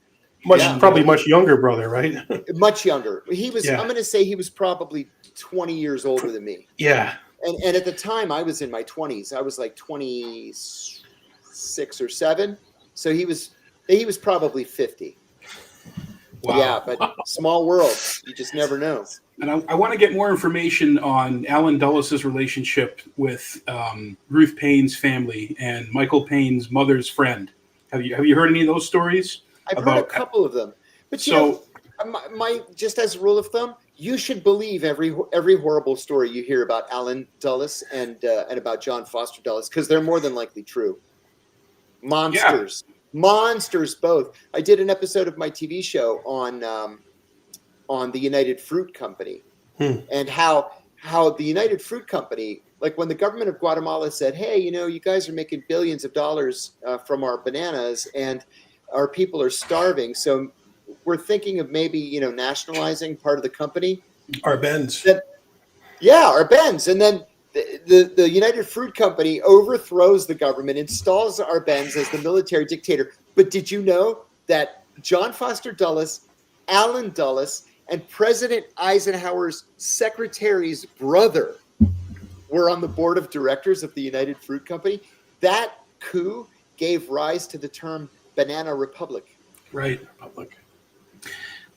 Probably much younger brother, right? Much younger. He was. Yeah. I'm going to say he was probably 20 years older than me. Yeah. And at the time, I was in my 20s. I was like 26 or 7. So he was probably 50. Wow. Yeah, but small world. You just never know. And I want to get more information on Alan Dulles' relationship with Ruth Payne's family and Michael Payne's mother's friend. Have you heard any of those stories? I've heard a couple of them. But my just as a rule of thumb, you should believe every horrible story you hear about Alan Dulles and about John Foster Dulles, because they're more than likely true. Monsters. Yeah. Monsters both. I did an episode of my TV show on the United Fruit Company and how the United Fruit Company, like when the government of Guatemala said, hey, you guys are making billions of dollars from our bananas and our people are starving, so we're thinking of maybe, nationalizing part of the company. Arbenz. Arbenz. And then the United Fruit Company overthrows the government, installs Arbenz as the military dictator. But did you know that John Foster Dulles, Alan Dulles, and President Eisenhower's secretary's brother were on the board of directors of the United Fruit Company? That coup gave rise to the term Banana Republic. Right. Republic.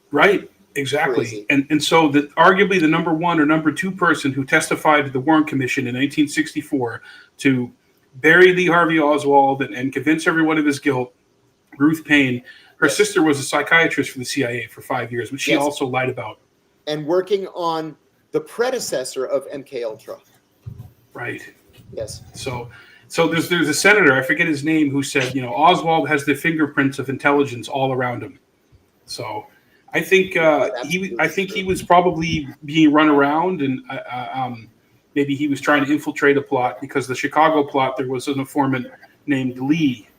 Right. Exactly. Crazy. And so arguably the number one or number two person who testified to the Warren Commission in 1964 to bury Lee Harvey Oswald and convince everyone of his guilt, Ruth Payne, her sister was a psychiatrist for the CIA for 5 years, but she also lied about. And working on the predecessor of MKUltra. Right. Yes. So there's a senator, I forget his name, who said, Oswald has the fingerprints of intelligence all around him. So I think he was probably being run around, and maybe he was trying to infiltrate a plot, because the Chicago plot, there was an informant named Lee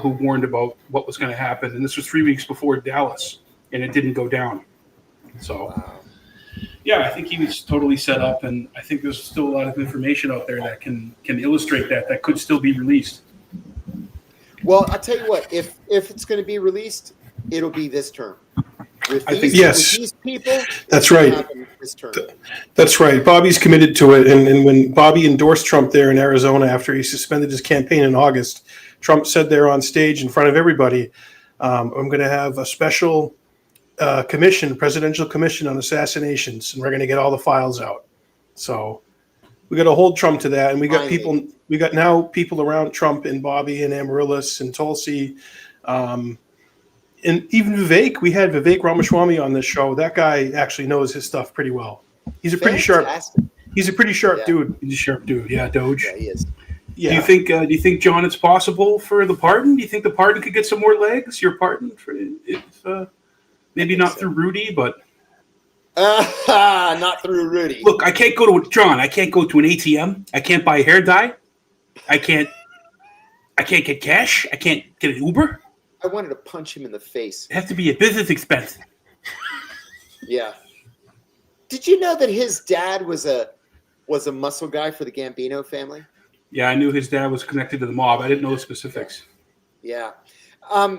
who warned about what was going to happen, and this was 3 weeks before Dallas, and it didn't go down. So. Yeah, I think he was totally set up, and I think there's still a lot of information out there that can illustrate that could still be released. Well, I'll tell you what, if it's going to be released, it'll be this term. With these people, that's right. This term. That's right. Bobby's committed to it, and when Bobby endorsed Trump there in Arizona after he suspended his campaign in August, Trump said there on stage in front of everybody, I'm going to have a special presidential commission on assassinations, and we're going to get all the files out. So we got to hold Trump to that, and we got people around Trump and Bobby and Amaryllis and Tulsi, and even Vivek. We had Vivek Ramaswamy on this show. That guy actually knows his stuff pretty well. He's a pretty sharp. He's a pretty sharp dude. He's a sharp dude. Yeah, Doge. Yeah, he is. Yeah. Do you think, John, it's possible for the pardon? Do you think the pardon could get some more legs? Your pardon for maybe not through Rudy, but not through Rudy. Look, I can't go to an ATM. I can't buy a hair dye. I can't I can't get cash. I can't get an Uber. I wanted to punch him in the face. It has to be a business expense. Yeah. Did you know that his dad was a muscle guy for the Gambino family? Yeah, I knew his dad was connected to the mob. I didn't know the specifics. Yeah. I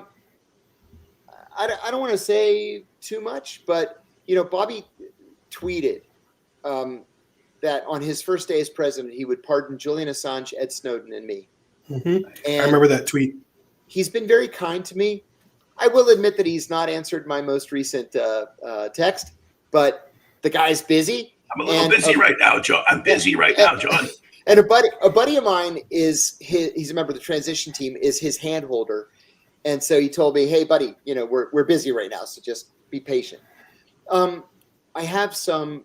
don't want to say too much, but, Bobby tweeted that on his first day as president, he would pardon Julian Assange, Ed Snowden, and me. Mm-hmm. I remember that tweet. He's been very kind to me. I will admit that he's not answered my most recent text, but the guy's busy. I'm a little busy right now, John. I'm busy right now, John. And a buddy of mine he's a member of the transition team, is his hand holder. And so he told me, hey, buddy, we're busy right now, so just be patient. I have some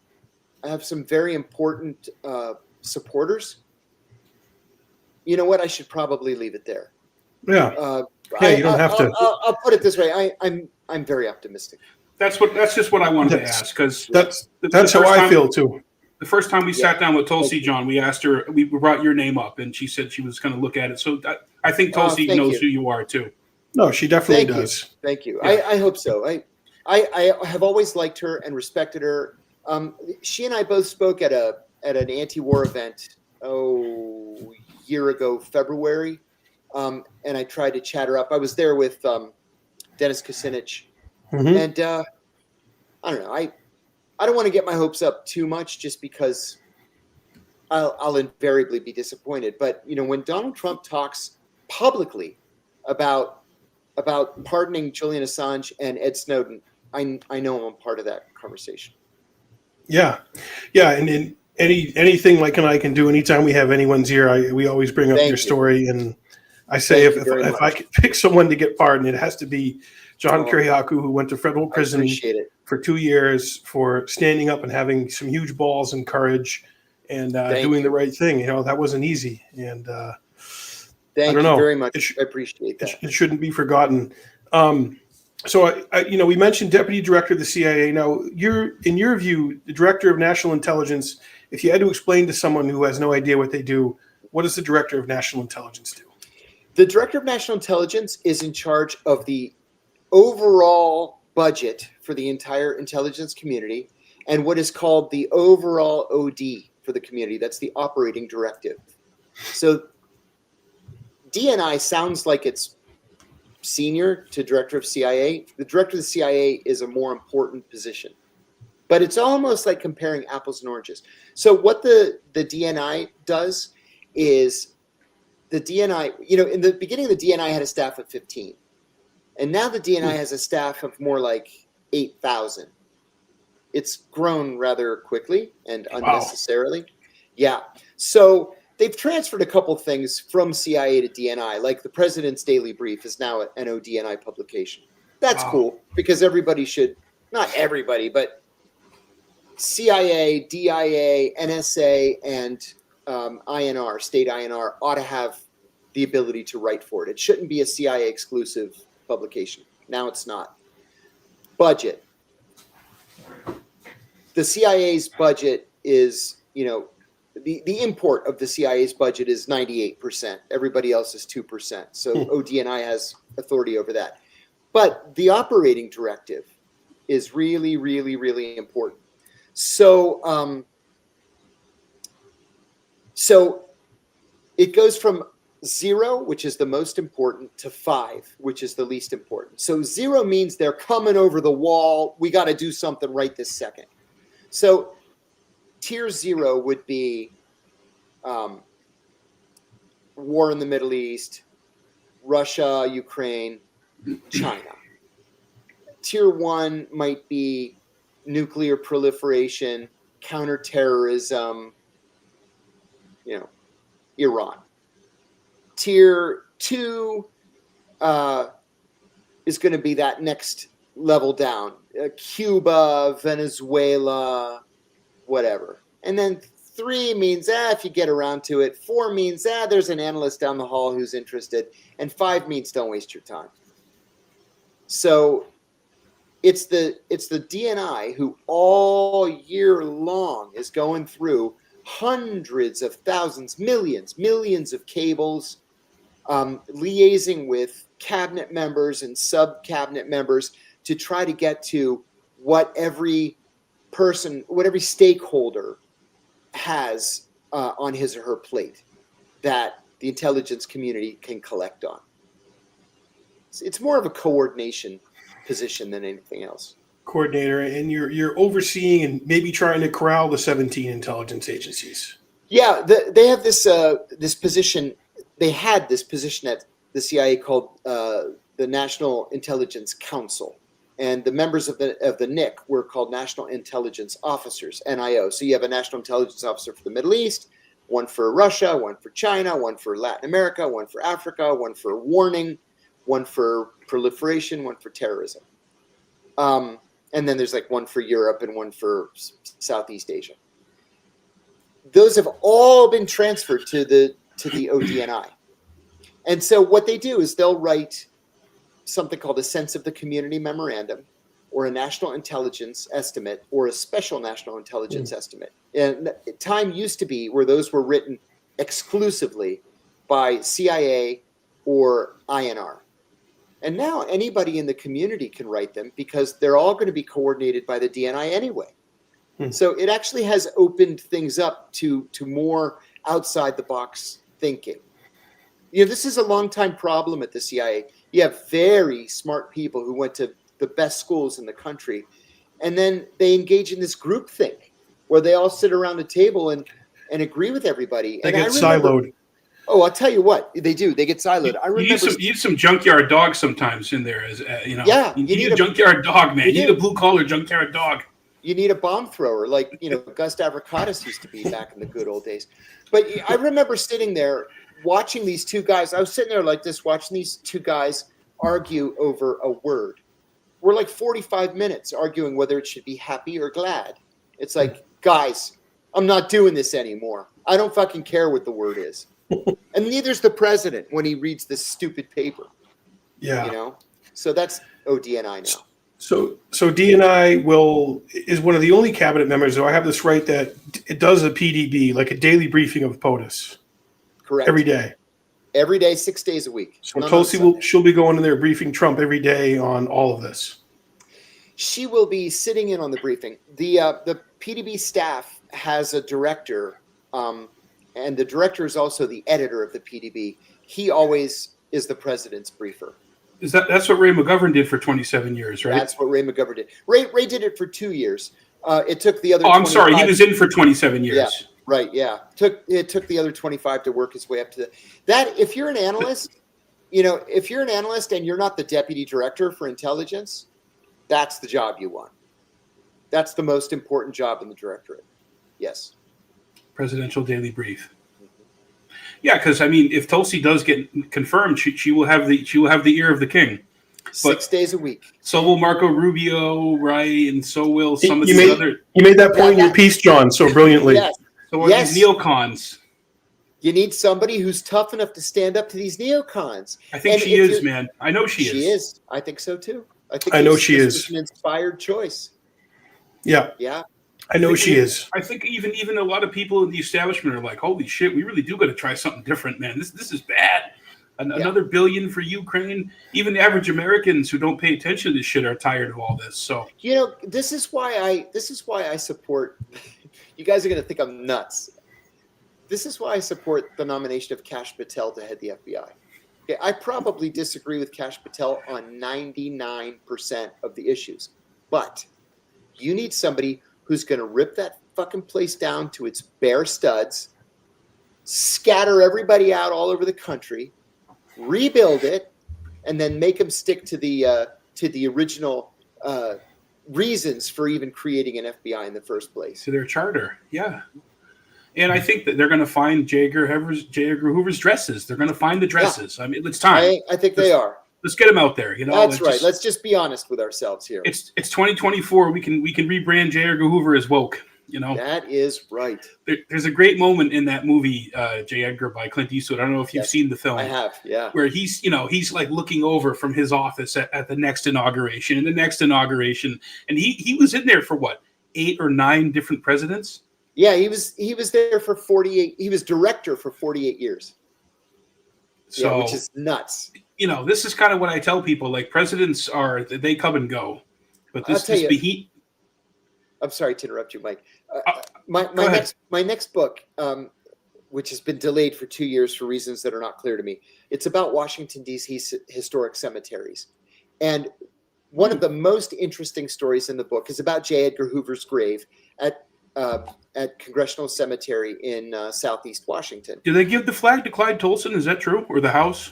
very important supporters. You know what? I should probably leave it there. Yeah. You don't have to. I'll put it this way. I'm very optimistic. That's just what I wanted to ask, because that's how I feel too. The first time we sat down with Tulsi, John, we asked her. We brought your name up, and she said she was going to look at it. So I think Tulsi knows who you are too. No, she definitely does. Thank you. Yeah. I hope so. I have always liked her and respected her. She and I both spoke at an anti-war event a year ago, February, and I tried to chat her up. I was there with Dennis Kucinich, and I don't know. I don't want to get my hopes up too much, just because I'll invariably be disappointed. But when Donald Trump talks publicly about pardoning Julian Assange and Ed Snowden, I know I'm part of that conversation. Yeah, and in anything Mike and I can do, anytime we have anyone's ear, we always bring up your story. And I say, if I could pick someone to get pardoned, it has to be John Kiriakou, who went to federal prison for 2 years for standing up and having some huge balls and courage and doing the right thing. That wasn't easy. And thank you very much. I appreciate that. It shouldn't be forgotten. So, we mentioned Deputy Director of the CIA. Now, in your view, the Director of National Intelligence, if you had to explain to someone who has no idea what they do, what does the Director of National Intelligence do? The Director of National Intelligence is in charge of the overall budget for the entire intelligence community and what is called the overall OD for the community. That's the operating directive. So DNI sounds like it's senior to Director of CIA. The Director of the CIA is a more important position, but it's almost like comparing apples and oranges. So what the DNI does is the DNI, in the beginning, the DNI had a staff of 15. And now the DNI has a staff of more like 8,000. It's grown rather quickly and unnecessarily. Wow. Yeah. So they've transferred a couple things from CIA to DNI, like the President's Daily Brief is now an ODNI publication. That's cool, because everybody should, not everybody, but CIA, DIA, NSA, and INR, state INR, ought to have the ability to write for it. It shouldn't be a CIA exclusive publication. Now it's not. Budget. The CIA's budget is, the import of the CIA's budget is 98%. Everybody else is 2%. So ODNI has authority over that. But the operating directive is really, really, really important. So, so it goes from 0, which is the most important, to 5, which is the least important. So 0 means they're coming over the wall. We got to do something right this second. So tier 0 would be war in the Middle East, Russia, Ukraine, China. Tier 1 might be nuclear proliferation, counterterrorism, Iran. Tier 2 is going to be that next level down, Cuba, Venezuela, whatever. And then 3 means, if you get around to it. 4 means, there's an analyst down the hall who's interested. And 5 means don't waste your time. So it's the DNI who all year long is going through hundreds of thousands, millions of cables, liaising with cabinet members and sub-cabinet members to try to get to what every person, what every stakeholder has on his or her plate that the intelligence community can collect on. It's more of a coordination position than anything else. Coordinator, and you're overseeing and maybe trying to corral the 17 intelligence agencies. Yeah, they have this this position. They had this position at the CIA called the National Intelligence Council, and the members of the NIC were called National Intelligence Officers, NIO. So you have a National Intelligence Officer for the Middle East, one for Russia, one for China, one for Latin America, one for Africa, one for warning, one for proliferation, one for terrorism. And then there's like one for Europe and one for Southeast Asia. Those have all been transferred to the ODNI. And so what they do is they'll write something called a sense of the community memorandum, or a national intelligence estimate, or a special national intelligence estimate. And time used to be where those were written exclusively by CIA or INR. And now anybody in the community can write them because they're all going to be coordinated by the DNI anyway. So it actually has opened things up to more outside the box thinking. You know, this is a long time problem at the CIA. You have very smart people who went to the best schools in the country, and then they engage in this groupthink where they all sit around the table and agree with everybody. They and get siloed. Oh, I'll tell you what they do. They get siloed. I remember you need some junkyard dog sometimes in there, as you know. Yeah, you need a junkyard dog, man. You need a blue collar junkyard dog. You need a bomb thrower, like Gus Davrokatis used to be back in the good old days. But I remember sitting there watching these two guys. I was sitting there like this, watching these two guys argue over a word. We're like 45 minutes arguing whether it should be happy or glad. It's like, guys, I'm not doing this anymore. I don't fucking care what the word is. And neither's the president when he reads this stupid paper. Yeah. So that's ODNI now. So DNI is one of the only cabinet members, though I have this right, that it does a PDB, like a daily briefing of POTUS. Correct. Every day. Every day, 6 days a week. So Tulsi she'll be going in there briefing Trump every day on all of this. She will be sitting in on the briefing. The PDB staff has a director, and the director is also the editor of the PDB. He always is the president's briefer. That's what Ray McGovern did for 27 years, right? That's what Ray McGovern did. Ray did it for 2 years. It took the other. Oh, I'm sorry. He was in for 27 years. Yeah, right. Yeah. It took the other 25 to work his way up to that. If you're an analyst, if you're an analyst and you're not the deputy director for intelligence, that's the job you want. That's the most important job in the directorate. Yes. Presidential daily brief. Yeah, because if Tulsi does get confirmed, she will have the ear of the king. 6 days a week. So will Marco Rubio, right? And so will some of the other. You made that point in your piece, John, so brilliantly. Yes. So are these neocons? You need somebody who's tough enough to stand up to these neocons. I think she is, man. I know she is. She is. I think so too. I know she is an inspired choice. Yeah. Yeah. I know she is. I think even a lot of people in the establishment are like, holy shit, we really do got to try something different, man. This is bad. Another billion for Ukraine. Even the average Americans who don't pay attention to this shit are tired of all this. So this is why I support. You guys are going to think I'm nuts. This is why I support the nomination of Kash Patel to head the FBI. Okay, I probably disagree with Kash Patel on 99% of the issues, but you need somebody who's going to rip that fucking place down to its bare studs, scatter everybody out all over the country, rebuild it, and then make them stick to the original reasons for even creating an FBI in the first place. To their charter, yeah. And I think that they're going to find J. Edgar Hoover's dresses. They're going to find the dresses. Yeah. It's time. I think they are. Let's get them out there. That's right. Let's just be honest with ourselves here. It's 2024. We can rebrand J. Edgar Hoover as woke. That is right. There's a great moment in that movie, J. Edgar by Clint Eastwood. I don't know if you've seen the film. I have, yeah. Where he's like looking over from his office at the next inauguration and the next inauguration, and he was in there for what, 8 or 9 different presidents. Yeah, he was there for 48. He was director for 48 years. So, which is nuts. This is kind of what I tell people. Like, presidents they come and go, but this beheat. I'm sorry to interrupt you, Mike. My next book, which has been delayed for 2 years for reasons that are not clear to me. It's about Washington, D.C. historic cemeteries. And one of the most interesting stories in the book is about J. Edgar Hoover's grave at Congressional Cemetery in Southeast Washington. Do they give the flag to Clyde Tolson? Is that true? Or the house?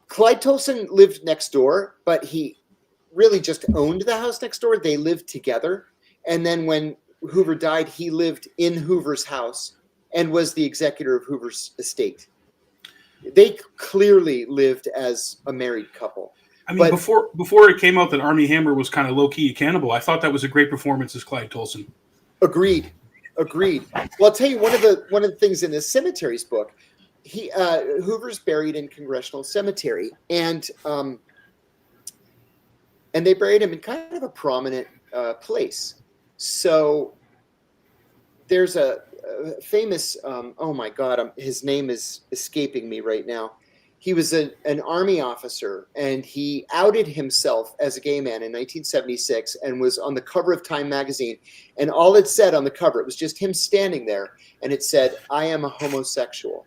Clyde Tolson lived next door, but he really just owned the house next door. They lived together. And then when Hoover died, he lived in Hoover's house and was the executor of Hoover's estate. They clearly lived as a married couple. I mean, before it came out that Armie Hammer was kind of low-key a cannibal, I thought that was a great performance as Clyde Tolson. Agreed. Well, I'll tell you one of the things in this cemeteries book. Hoover's buried in Congressional Cemetery, and they buried him in kind of a prominent place. So there's a famous. Oh my God, his name is escaping me right now. He was an Army officer, and he outed himself as a gay man in 1976 and was on the cover of Time magazine. And all it said on the cover, it was just him standing there, and it said, "I am a homosexual."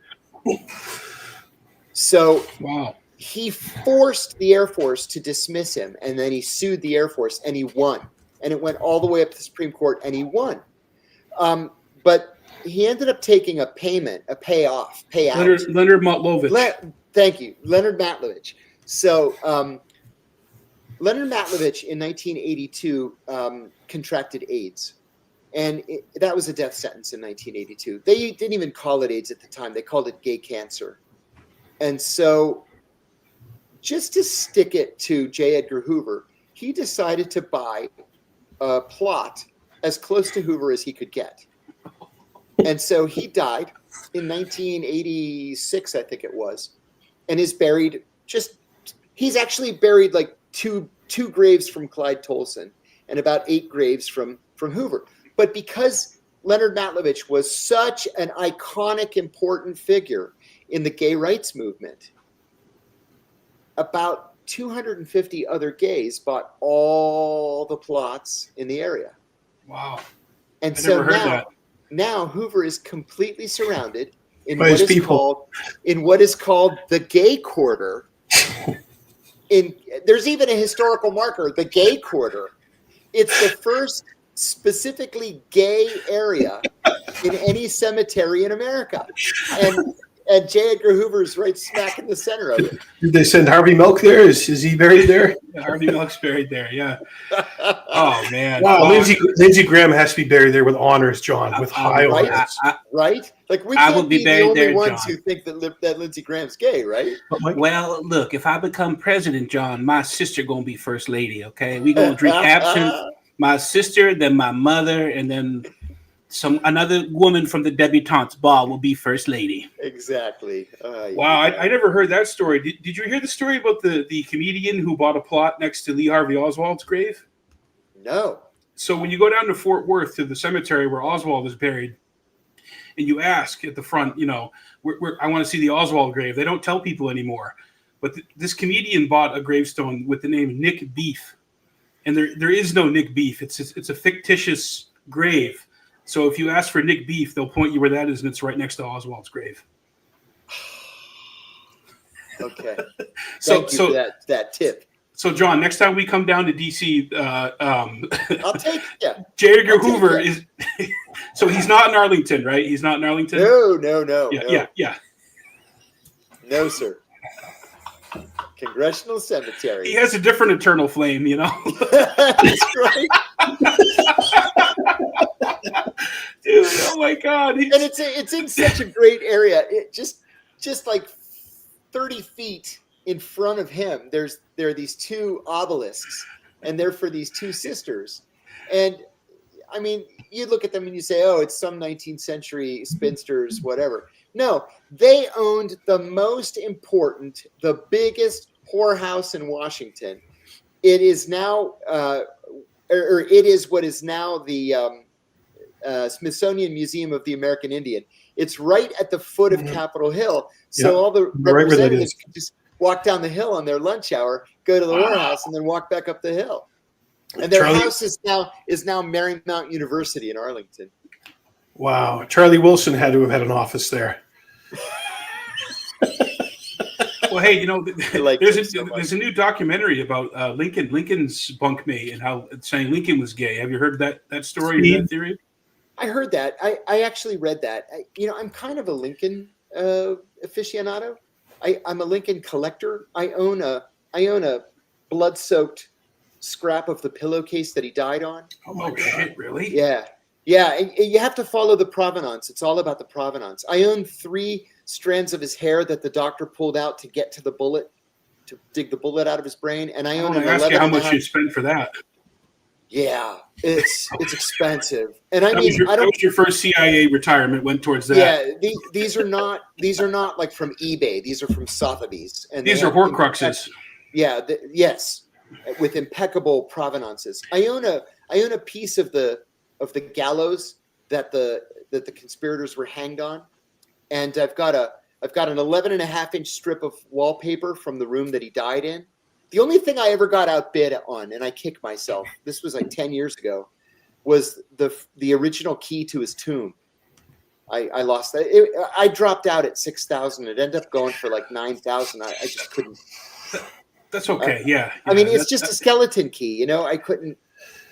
So wow. He forced the Air Force to dismiss him, and then he sued the Air Force, and he won. And it went all the way up to the Supreme Court, and he won. But he ended up taking a payout. Leonard Matlovich. Thank you, Leonard Matlovich. So Leonard Matlovich in 1982 contracted AIDS. And that was a death sentence in 1982. They didn't even call it AIDS at the time. They called it gay cancer. And so just to stick it to J. Edgar Hoover, he decided to buy a plot as close to Hoover as he could get. And so he died in 1986, I think it was, and is buried he's actually buried like two graves from Clyde Tolson and about 8 graves from Hoover. But because Leonard Matlovich was such an iconic, important figure in the gay rights movement, about 250 other gays bought all the plots in the area. Wow. And so now Hoover is completely surrounded in what is called the gay quarter. There's even a historical marker, the gay quarter. It's the first specifically gay area in any cemetery in America. And J. Edgar Hoover is right smack in the center of it. Did they send Harvey Milk there? Is he buried there? Yeah, Harvey Milk's buried there, yeah. Oh, man. Wow, Lindsey Graham has to be buried there with honors, John, with high honors. Right? Like, we can't be the only ones who think that Lindsey Graham's gay, right? Well, look, if I become president, John, my sister going to be first lady, okay? We going to drink absinthe. My sister, then my mother, and then another woman from the debutantes ball will be first lady. Exactly. Wow, I never heard that story. Did you hear the story about the comedian who bought a plot next to Lee Harvey Oswald's grave? No. So when you go down to Fort Worth to the cemetery where Oswald is buried, and you ask at the front, I want to see the Oswald grave. They don't tell people anymore. But this comedian bought a gravestone with the name Nick Beef. And there is no Nick Beef. It's a fictitious grave. So if you ask for Nick Beef, they'll point you where that is, and it's right next to Oswald's grave. Okay. Thank you for that tip. So, John, next time we come down to D.C., I'll take it. J. Edgar Hoover is – so he's not in Arlington, right? He's not in Arlington? No. Yeah. No, sir. Congressional Cemetery. He has a different eternal flame, That's right. Dude, oh my God! And it's in such a great area. It just like 30 feet in front of him, there are these 2 obelisks, and they're for these 2 sisters. And I mean, you look at them and you say, "Oh, it's some 19th century spinsters, whatever." No, they owned the most important, the biggest whorehouse in Washington. It is now, it is what is now the Smithsonian Museum of the American Indian. It's right at the foot of Capitol Hill. So all the Right representatives can just walk down the hill on their lunch hour, go to the warehouse, and then walk back up the hill. And their house is now Marymount University in Arlington. Wow. Charlie Wilson had to have had an office there. Well, hey, there's a new documentary about Lincoln's bunkmate and how saying Lincoln was gay. Have you heard that story, that theory? I heard that. I actually read that. I'm kind of a Lincoln aficionado. I'm a Lincoln collector. I own a blood-soaked scrap of the pillowcase that he died on. Oh my shit! Really? Yeah. And you have to follow the provenance. It's all about the provenance. I own 3 strands of his hair that the doctor pulled out to get to the bullet, to dig the bullet out of his brain. And I own an 11. How much you spent for that? Yeah, it's expensive. And I that mean, was your first CIA retirement went towards that. Yeah, these are not like from eBay. These are from Sotheby's, and these are Horcruxes. Yeah, yes, with impeccable provenances. I own a piece of the gallows that the conspirators were hanged on, and I've got an 11.5-inch strip of wallpaper from the room that he died in. The only thing I ever got outbid on, and I kick myself, this was like 10 years ago, was the original key to his tomb. I lost that. I dropped out at 6,000. It ended up going for like 9,000. I just couldn't. That's okay. Yeah. I mean, it's just a skeleton key. I couldn't.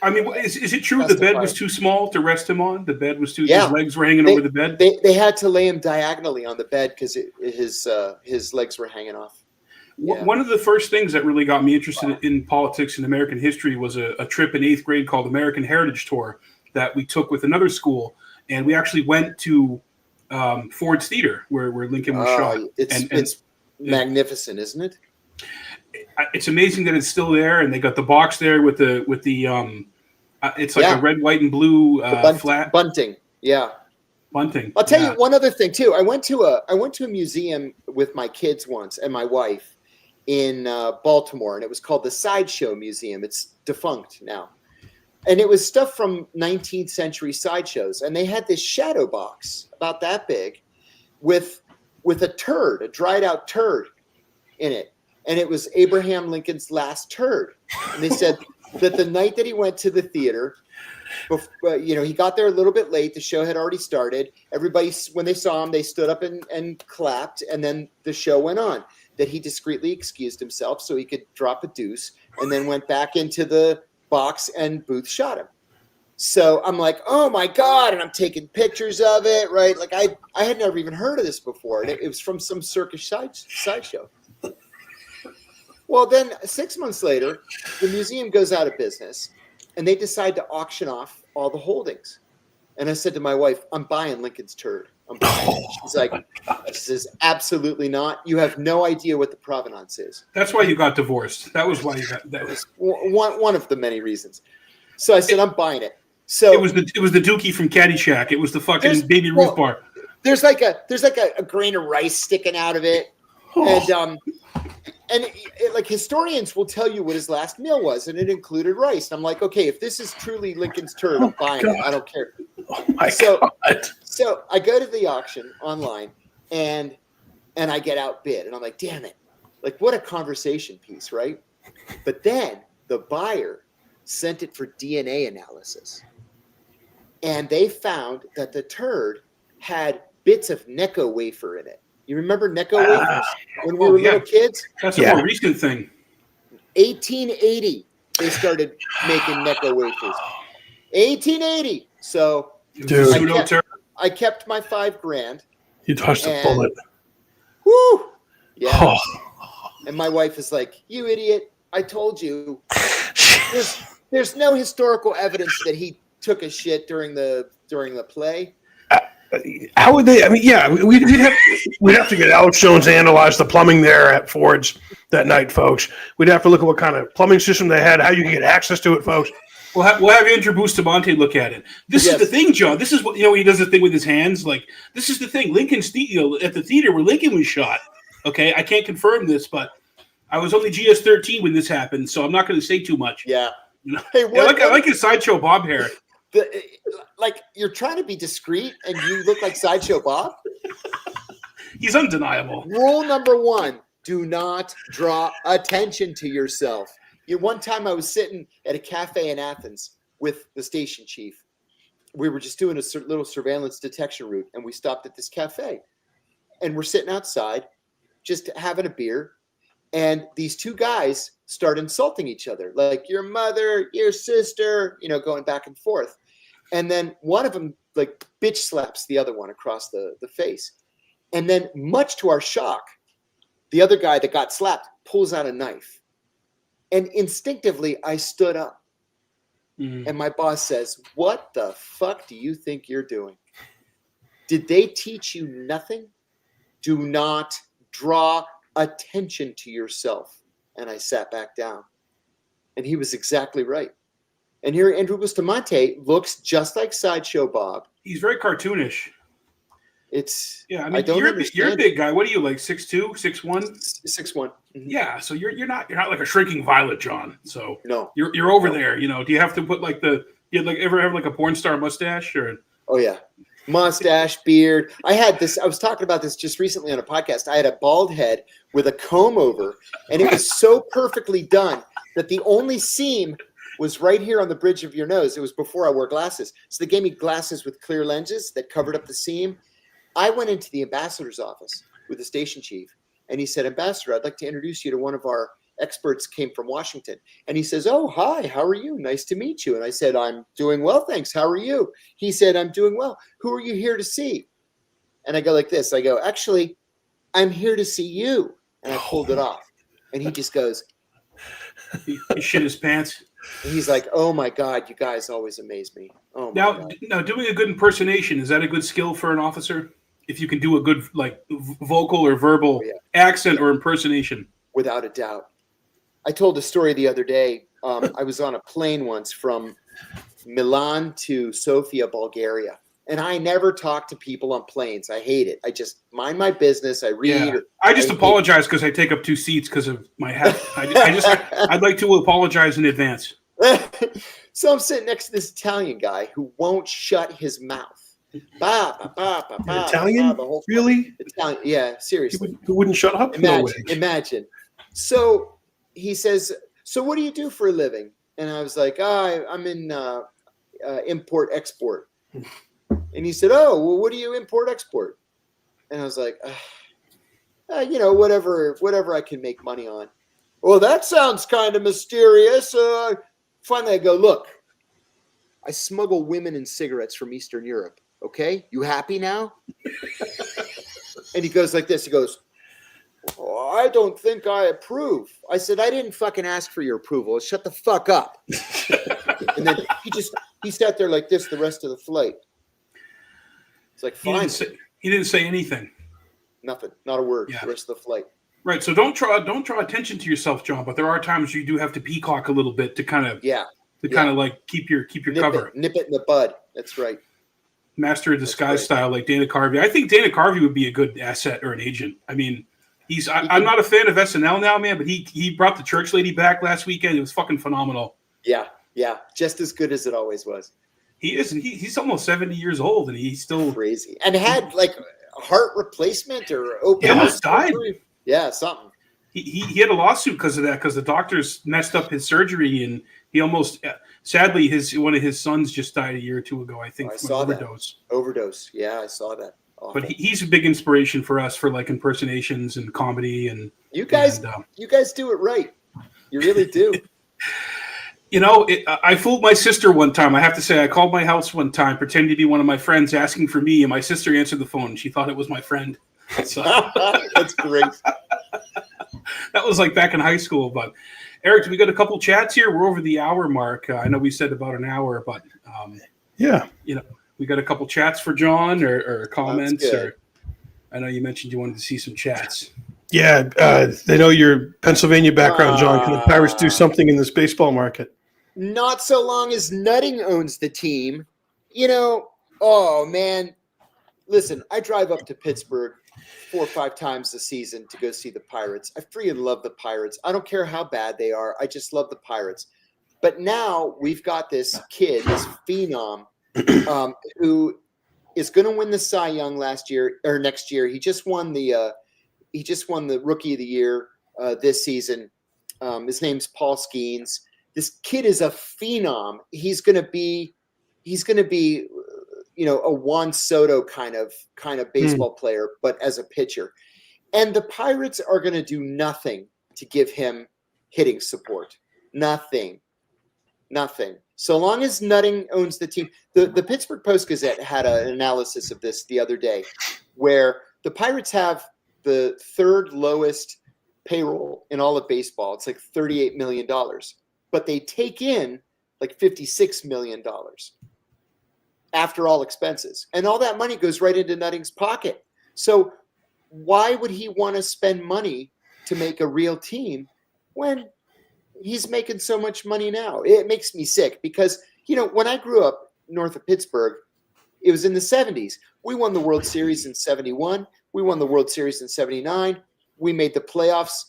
I mean, is it true the bed was too small to rest him on? The bed was his legs were hanging over the bed? They had to lay him diagonally on the bed because his legs were hanging off. Yeah. One of the first things that really got me interested in politics and American history was a trip in 8th grade called American Heritage Tour that we took with another school. And we actually went to Ford's Theater where Lincoln was shot. It's magnificent, isn't it? It's amazing that it's still there, and they got the box there with the it's like a red, white, and blue flat bunting. Yeah, bunting. I'll tell you one other thing too. I went to a museum with my kids once and my wife in Baltimore, and it was called the Sideshow Museum. It's defunct now, and it was stuff from 19th century sideshows. And they had this shadow box about that big, with a dried out turd in it. And it was Abraham Lincoln's last turd. And they said that the night that he went to the theater, he got there a little bit late. The show had already started. Everybody, when they saw him, they stood up and clapped. And then the show went on. That he discreetly excused himself so he could drop a deuce, and then went back into the box, and Booth shot him. So I'm like, oh my God. And I'm taking pictures of it, right? Like I had never even heard of this before. And it was from some circus sideshow. Well, then 6 months later, the museum goes out of business, and they decide to auction off all the holdings. And I said to my wife, I'm buying Lincoln's turd. I'm buying it. She's like, she says, absolutely not. You have no idea what the provenance is. That's why you got divorced. That was why you got that was one of the many reasons. So I said, I'm buying it. So it was the Dookie from Caddyshack. It was the fucking Baby Ruth bar. There's like a grain of rice sticking out of it. And like historians will tell you what his last meal was, and it included rice. And I'm like, okay, if this is truly Lincoln's turd, I'm buying it. I don't care. Oh my God. So I go to the auction online, and I get outbid, and I'm like, damn it! Like, what a conversation piece, right? But then the buyer sent it for DNA analysis, and they found that the turd had bits of Necco wafer in it. You remember Necco wafers when we were little kids? That's a more recent thing. 1880, they started making Necco wafers. 1880. So I kept my $5,000. You dodged a bullet. Woo! Yeah. And my wife is like, "You idiot! I told you." There's no historical evidence that he took a shit during the play. How would they? I mean, yeah, we'd have to get Alex Jones to analyze the plumbing there at Ford's that night, folks. We'd have to look at what kind of plumbing system they had, how you can get access to it, folks. We'll have Andrew Bustamante look at it. This is the thing, John. This is what he does the thing with his hands. Like, this is the thing. Lincoln's at the theater where Lincoln was shot. Okay, I can't confirm this, but I was only GS-13 when this happened, so I'm not going to say too much. Yeah. Hey, I like his sideshow bob hair. like you're trying to be discreet and you look like Sideshow Bob. He's undeniable. Rule number 1, do not draw attention to yourself. One time I was sitting at a cafe in Athens with the station chief. We were just doing a little surveillance detection route, and we stopped at this cafe. And we're sitting outside, just having a beer, and these two guys start insulting each other, like your mother, your sister, going back and forth. And then one of them like bitch slaps the other one across the face. And then, much to our shock, the other guy that got slapped pulls out a knife. And instinctively, I stood up. And my boss says, "What the fuck do you think you're doing? Did they teach you nothing? Do not draw attention to yourself." And I sat back down. And he was exactly right. And here Andrew Bustamante looks just like Sideshow Bob. He's very cartoonish. I mean, you're a big guy. What are you, like 6'2", 6'1"? 6'1". Mm-hmm. Yeah, so you're not like a shrinking violet, John. So no, you're over there. Do you have to put like ever have like a porn star mustache or? Oh yeah, mustache, beard. I was talking about this just recently on a podcast. I had a bald head with a comb over, and it was so perfectly done that the only seam was right here on the bridge of your nose. It was before I wore glasses, so they gave me glasses with clear lenses that covered up the seam. I went into the ambassador's office with the station chief, and he said, "Ambassador, I'd like to introduce you to one of our experts came from Washington." And he says, "Oh, hi, how are you? Nice to meet you." And I said, "I'm doing well, thanks. How are you?" He said, "I'm doing well. Who are you here to see?" And I go like this. I go, "Actually, I'm here to see you." And I pulled it off. And he just goes. He shit his pants. And he's like, "Oh, my God, you guys always amaze me." Oh, my God. Now, doing a good impersonation, is that a good skill for an officer? If you can do a good like vocal or verbal accent or impersonation? Without a doubt. I told a story the other day. I was on a plane once from Milan to Sofia, Bulgaria. And I never talk to people on planes. I hate it. I just mind my business. I read. Yeah. I just apologize because I take up 2 seats because of my head. I'd like to apologize in advance. So I'm sitting next to this Italian guy who won't shut his mouth. Italian? Really? Italian, yeah, seriously. Who wouldn't shut up? Imagine. So he says, "So what do you do for a living?" And I was like, "I'm in import-export." And he said, "Oh, well, what do you import-export?" And I was like, whatever I can make money on." "Well, that sounds kind of mysterious." Finally, I go, "Look, I smuggle women and cigarettes from Eastern Europe. Okay, you happy now?" And he goes like this. He goes, "Oh, I don't think I approve." I said, "I didn't fucking ask for your approval. Shut the fuck up." And then he sat there like this the rest of the flight. It's like, fine. He didn't say anything. Nothing. Not a word. The rest of the flight. Right. So don't draw attention to yourself, John. But there are times you do have to peacock a little bit to kind of kind of like keep your cover. Nip it in the bud. That's right. Master of disguise style, like Dana Carvey. I think Dana Carvey would be a good asset or an agent. I mean, I'm not a fan of SNL now, man, but he brought the church lady back last weekend. It was fucking phenomenal. Yeah. Just as good as it always was. He is. He's almost 70 years old, and he's still crazy. And had like heart replacement or open. He almost died. Yeah, something. He had a lawsuit because of that, because the doctors messed up his surgery, and he almost sadly one of his sons just died a year or two ago, I think, from overdose. Overdose. Yeah, I saw that. Awful. But he's a big inspiration for us for like impersonations and comedy, and you guys do it right. You really do. I fooled my sister one time. I have to say, I called my house one time, pretending to be one of my friends asking for me, and my sister answered the phone. And she thought it was my friend. So, that's great. That was like back in high school. But Eric, we got a couple chats here. We're over the hour mark. I know we said about an hour, but we got a couple chats for John or comments. Or I know you mentioned you wanted to see some chats. Yeah, they know your Pennsylvania background, John. Can the Pirates do something in this baseball market? Not so long as Nutting owns the team. Oh, man. Listen, I drive up to Pittsburgh 4 or 5 times a season to go see the Pirates. I freaking love the Pirates. I don't care how bad they are. I just love the Pirates. But now we've got this kid, this phenom, who is going to win the Cy Young next year. He just won the Rookie of the Year this season. His name's Paul Skeens. This kid is a phenom. He's going to be, a Juan Soto kind of baseball player, but as a pitcher. And the Pirates are going to do nothing to give him hitting support. Nothing. So long as Nutting owns the team. The Pittsburgh Post-Gazette had an analysis of this the other day, where the Pirates have the third lowest payroll in all of baseball. It's like $38 million. But they take in like $56 million after all expenses. And all that money goes right into Nutting's pocket. So why would he want to spend money to make a real team when he's making so much money now? It makes me sick because, when I grew up north of Pittsburgh, it was in the 70s. We won the World Series in 71. We won the World Series in 79. We made the playoffs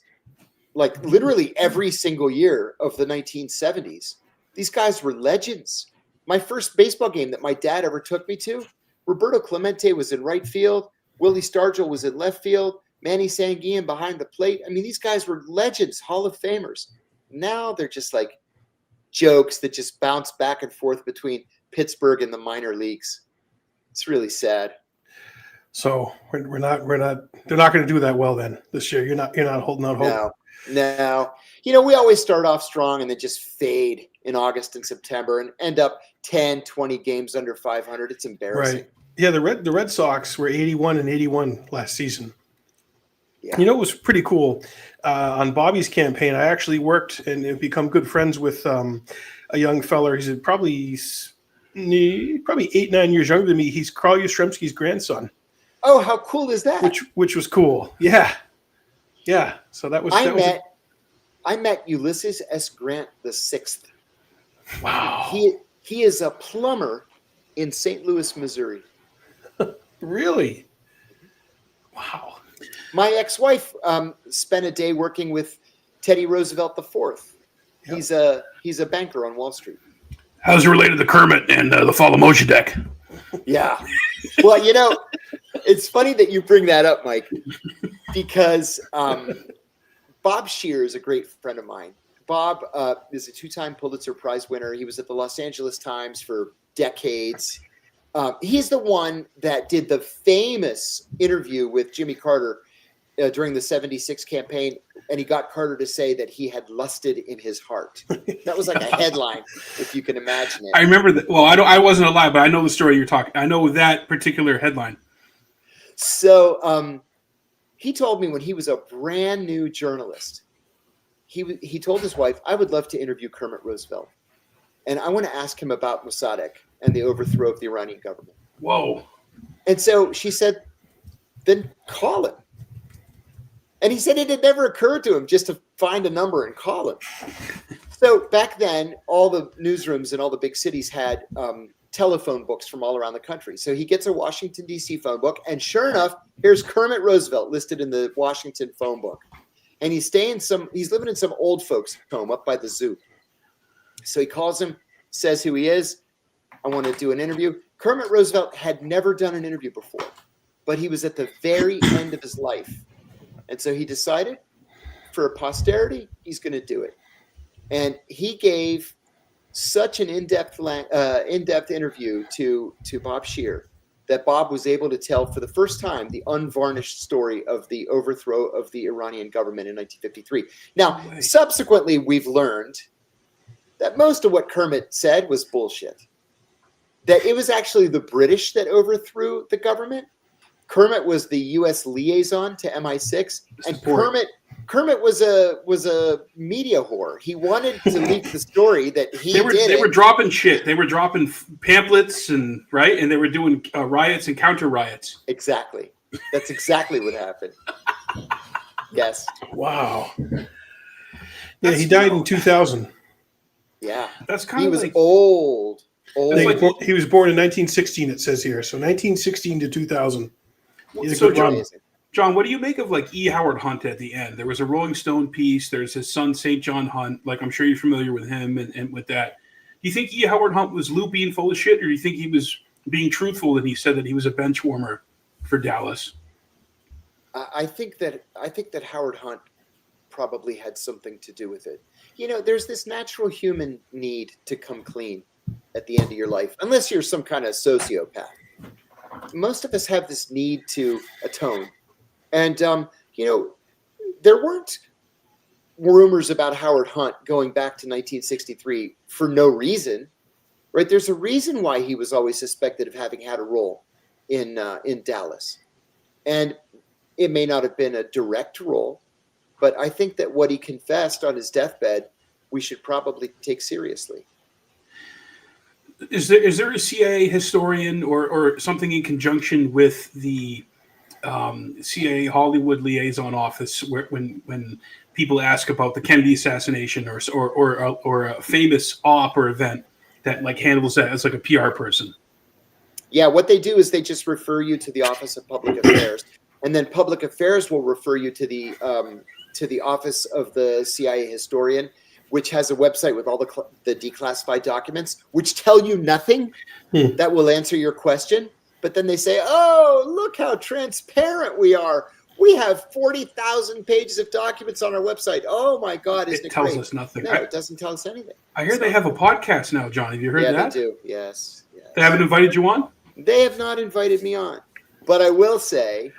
like literally every single year of the 1970s. These guys were legends. My first baseball game that my dad ever took me to, Roberto Clemente was in right field. Willie Stargell was in left field. Manny Sanguillen behind the plate. I mean, these guys were legends, Hall of Famers. Now they're just like jokes that just bounce back and forth between Pittsburgh and the minor leagues. It's really sad. So they're not going to do that well then this year. You're not holding out hope. No. We always start off strong and then just fade in August and September and end up 10, 20 games under 500. It's embarrassing. Right. Yeah, the Red Sox were 81-81 last season. Yeah. It was pretty cool. On Bobby's campaign, I actually worked and become good friends with a young fella. He's probably 8-9 years younger than me. He's Carl Yastrzemski's grandson. Oh, how cool is that? Which was cool. Yeah. So that was. I met Ulysses S. Grant VI. Wow. He is a plumber in St. Louis, Missouri. Really? Wow. My ex-wife spent a day working with Teddy Roosevelt IV. Yep. He's a banker on Wall Street. How's it related to Kermit and the Fall of Mossadegh? Yeah. Well, it's funny that you bring that up, Mike, because Bob Scheer is a great friend of mine. Bob is a 2-time Pulitzer Prize winner. He was at the Los Angeles Times for decades. He's the one that did the famous interview with Jimmy Carter during the 76 campaign, and he got Carter to say that he had lusted in his heart. That was like a headline, if you can imagine it. I remember that. Well, I wasn't alive, but I know the story you're talking. I know that particular headline. So he told me when he was a brand new journalist, he told his wife, I would love to interview Kermit Roosevelt. And I want to ask him about Mossadegh and the overthrow of the Iranian government. Whoa. And so she said, then call him. And he said it had never occurred to him just to find a number and call him. So back then, all the newsrooms in all the big cities had telephone books from all around the country. So he gets a Washington, D.C. phone book. And sure enough, here's Kermit Roosevelt listed in the Washington phone book. And he's living in some old folks' home up by the zoo. So he calls him, says who he is. I want to do an interview. Kermit Roosevelt had never done an interview before, but he was at the very end of his life. And so he decided for posterity, he's going to do it. And he gave such an in-depth interview to Bob Scheer that Bob was able to tell for the first time the unvarnished story of the overthrow of the Iranian government in 1953. Now, subsequently, we've learned that most of what Kermit said was bullshit. That it was actually the British that overthrew the government. Kermit was the U.S. liaison to MI6, and Kermit was a media whore. He wanted to leak the story that they were dropping shit. They were dropping pamphlets and they were doing riots and counter riots. Exactly. That's exactly what happened. Yes. Wow. Yeah, he died in 2000. Yeah, that's kind of. He was like, old. He was born in 1916. It says here, so 1916 to 2000. He's a good run. John, what do you make of like E. Howard Hunt at the end? There was a Rolling Stone piece. There's his son, St. John Hunt. Like, I'm sure you're familiar with him and with that. Do you think E. Howard Hunt was loopy and full of shit, or do you think he was being truthful when he said that he was a bench warmer for Dallas? I think that Howard Hunt probably had something to do with it. There's this natural human need to come clean at the end of your life, unless you're some kind of sociopath. Most of us have this need to atone. And, there weren't rumors about Howard Hunt going back to 1963 for no reason, right? There's a reason why he was always suspected of having had a role in Dallas. And it may not have been a direct role, but I think that what he confessed on his deathbed, we should probably take seriously. Is there a CIA historian or something in conjunction with the CIA Hollywood Liaison Office when people ask about the Kennedy assassination or a famous op or event that like handles that as like a PR person? Yeah, what they do is they just refer you to the Office of Public Affairs, and then Public Affairs will refer you to the Office of the CIA historian, which has a website with all the declassified documents, which tell you nothing that will answer your question. But then they say, oh, look how transparent we are. We have 40,000 pages of documents on our website. Oh, my God, isn't it tells great? us nothing. No, it doesn't tell us anything. I hear they have a podcast now, John. Have you heard that? Yeah, they do. Yes. They haven't invited you on? They have not invited me on. But I will say,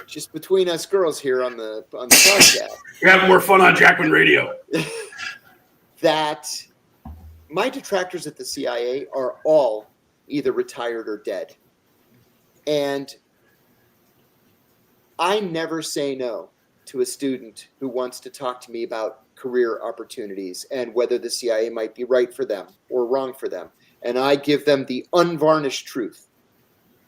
just between us girls here on the podcast. You're having more fun on Jackman Radio. That my detractors at the CIA are all either retired or dead. And I never say no to a student who wants to talk to me about career opportunities and whether the CIA might be right for them or wrong for them. And I give them the unvarnished truth.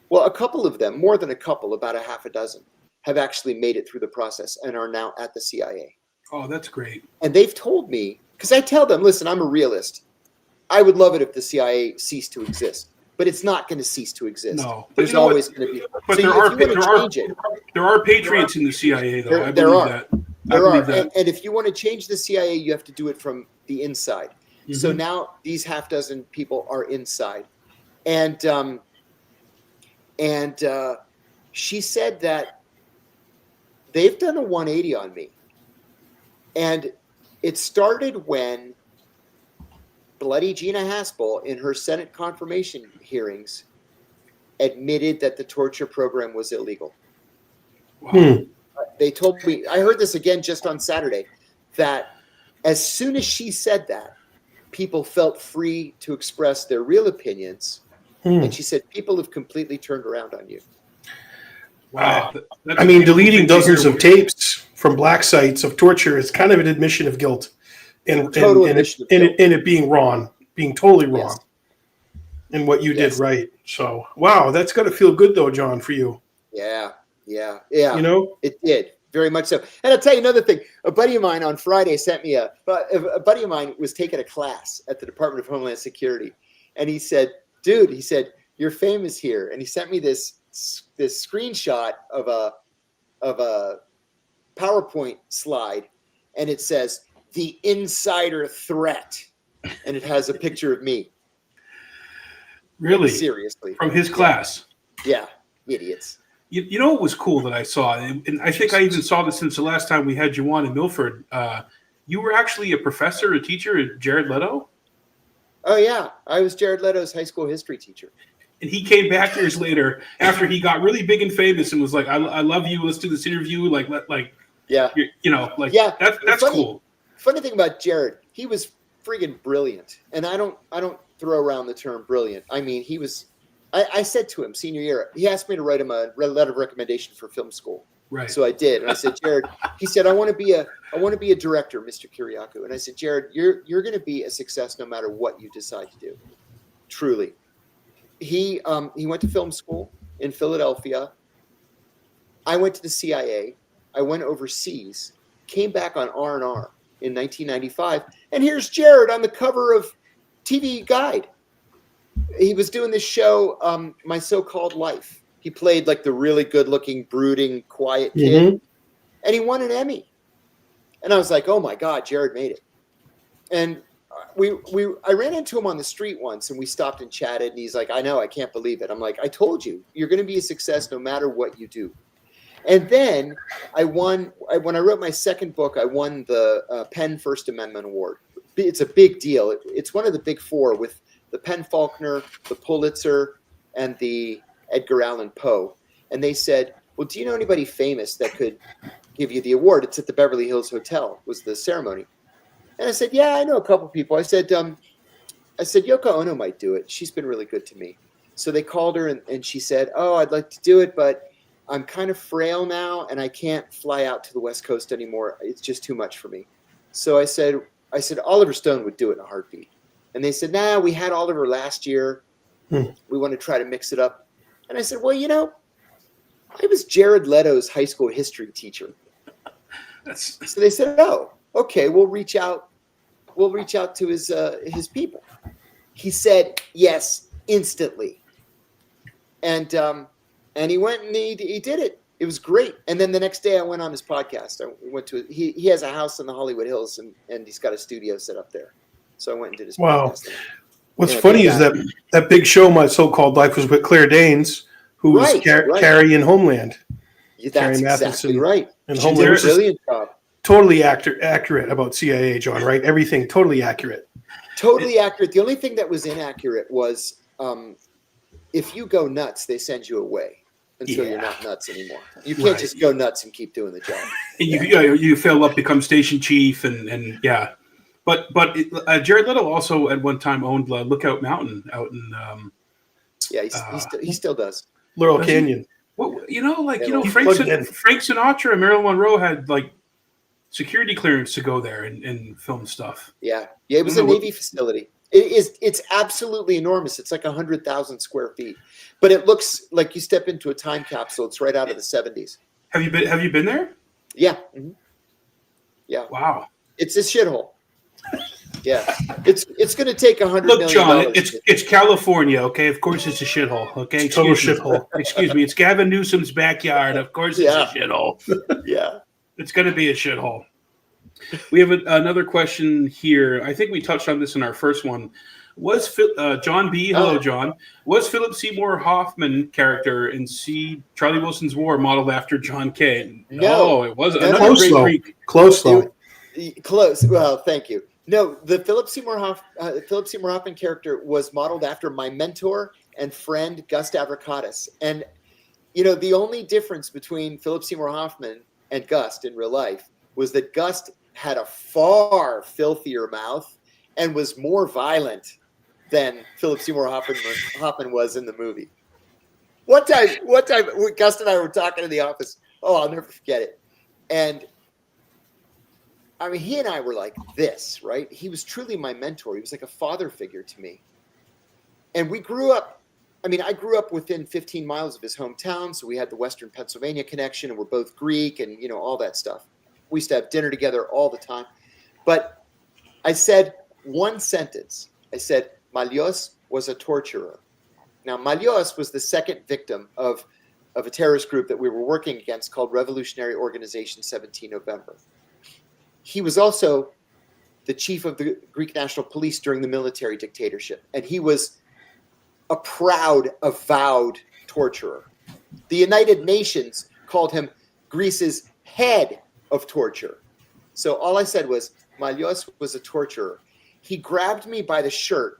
Well, a couple of them, more than a couple, about a half a dozen, have actually made it through the process and are now at the CIA. Oh, that's great. And they've told me, because I tell them, listen, I'm a realist. I would love it if the CIA ceased to exist, but it's not going to cease to exist. No, there's always going to be. But so there are patriots in the CIA, though. I there believe are. that. There are, and if you want to change the CIA, you have to do it from the inside. Mm-hmm. So now these half dozen people are inside, and she said that they've done a 180 on me, and it started when Bloody Gina Haspel, in her Senate confirmation hearings, admitted that the torture program was illegal. Wow. They told me, I heard this again just on Saturday, that as soon as she said that, people felt free to express their real opinions. And she said, people have completely turned around on you. Wow. I mean, deleting dozens of tapes from black sites of torture is kind of an admission of guilt. And it being wrong, being totally wrong. Yes. And what you did right. So, wow, that's got to feel good, though, John, for you. Yeah. You know? It did. Very much so. And I'll tell you another thing. A buddy of mine on Friday sent me a buddy of mine was taking a class at the Department of Homeland Security. And he said, dude, you're famous here. And he sent me this screenshot of a PowerPoint slide. And it says, the insider threat. And it has a picture of me. Really? Seriously. From his class? Yeah. Idiots. You know what was cool that I saw, and I think I even saw this since the last time we had you on in Milford. You were actually a professor, a teacher at Jared Leto? Oh, yeah. I was Jared Leto's high school history teacher. And he came back years later after he got really big and famous and was like, I love you. Let's do this interview. That's cool. Funny thing about Jared, he was friggin' brilliant. And I don't throw around the term brilliant. I mean, he was... I said to him senior year, he asked me to write him a letter of recommendation for film school. Right. So I did. And I said, Jared, he said, I want to be a director, Mr. Kiriakou. And I said, Jared, you're going to be a success no matter what you decide to do. Truly. He went to film school in Philadelphia. I went to the CIA. I went overseas, came back on R&R in 1995. And here's Jared on the cover of TV Guide. He was doing this show, My So-Called Life, He played like the really good-looking, brooding, quiet kid, and he won an Emmy. And I was like, "Oh my God, Jared made it!" And I ran into him on the street once, and we stopped and chatted. And he's like, "I know, I can't believe it." I'm like, "I told you, you're going to be a success no matter what you do." And then when I wrote my second book, I won the Penn First Amendment Award. It's a big deal. It's one of the big four with the Penn Faulkner, the Pulitzer, and the Edgar Allan Poe. And they said, "Well, do you know anybody famous that could give you the award? It's at the Beverly Hills Hotel," was the ceremony. And I said, "Yeah, I know a couple people." I said, "Yoko Ono might do it. She's been really good to me." So they called her, and she said, "Oh, I'd like to do it, but I'm kind of frail now, and I can't fly out to the West Coast anymore. It's just too much for me." So I said, Oliver Stone would do it in a heartbeat. And they said, "Nah, we had Oliver last year. We want to try to mix it up." And I said, "Well, I was Jared Leto's high school history teacher." So they said, "Oh, okay, we'll reach out to his people." He said yes instantly. And he went and he did it. It was great. And then the next day I went on his podcast. He has a house in the Hollywood Hills, and he's got a studio set up there. So I went and did his podcast. What's funny is that big show, My So-Called Life, was with Claire Danes, who was Carrie in Homeland. Yeah, that's exactly right. And she did a brilliant job. Totally accurate about CIA, John, right? Everything totally accurate. Totally accurate. The only thing that was inaccurate was if you go nuts, they send you away until you're not nuts anymore. You can't just go nuts and keep doing the job. And you fill up, become station chief, and yeah. But Jared Leto also at one time owned Lookout Mountain out in. He still does. Laurel Canyon. Well, Frank Sinatra and Marilyn Monroe had like security clearance to go there and film stuff. Yeah. It was a Navy facility. It's absolutely enormous. It's like 100,000 square feet, but it looks like you step into a time capsule. It's right out of the 70s. Have you been there? Yeah. Mm-hmm. Yeah. Wow. It's a shithole. Yeah. It's going to take $100 million. Look, John, it's California. Okay. Of course it's a shithole. Okay. Excuse me. It's Gavin Newsom's backyard. Of course it's a shithole. Yeah. It's going to be a shithole. We have another question here. I think we touched on this in our first one. Was John B. Hello, John. Was Philip Seymour Hoffman character in Charlie Wilson's War modeled after John K? No, it wasn't. Close though. Close. Well, thank you. No, the Philip Seymour Hoffman character was modeled after my mentor and friend Gus Avrakatis. And the only difference between Philip Seymour Hoffman and Gus in real life was that Gus had a far filthier mouth and was more violent than Philip Seymour Hoffman was in the movie. One time, Gus and I were talking in the office. Oh, I'll never forget it. And I mean, he and I were like this, right? He was truly my mentor. He was like a father figure to me. And we grew up. I grew up within 15 miles of his hometown, so we had the Western Pennsylvania connection, and we're both Greek, and all that stuff. We used to have dinner together all the time. But I said one sentence. I said, Malios was a torturer. Now, Malios was the second victim of a terrorist group that we were working against called Revolutionary Organization 17 November. He was also the chief of the Greek National Police during the military dictatorship, and he was a proud, avowed torturer. The United Nations called him Greece's head of torture. So all I said was, Malios was a torturer. He grabbed me by the shirt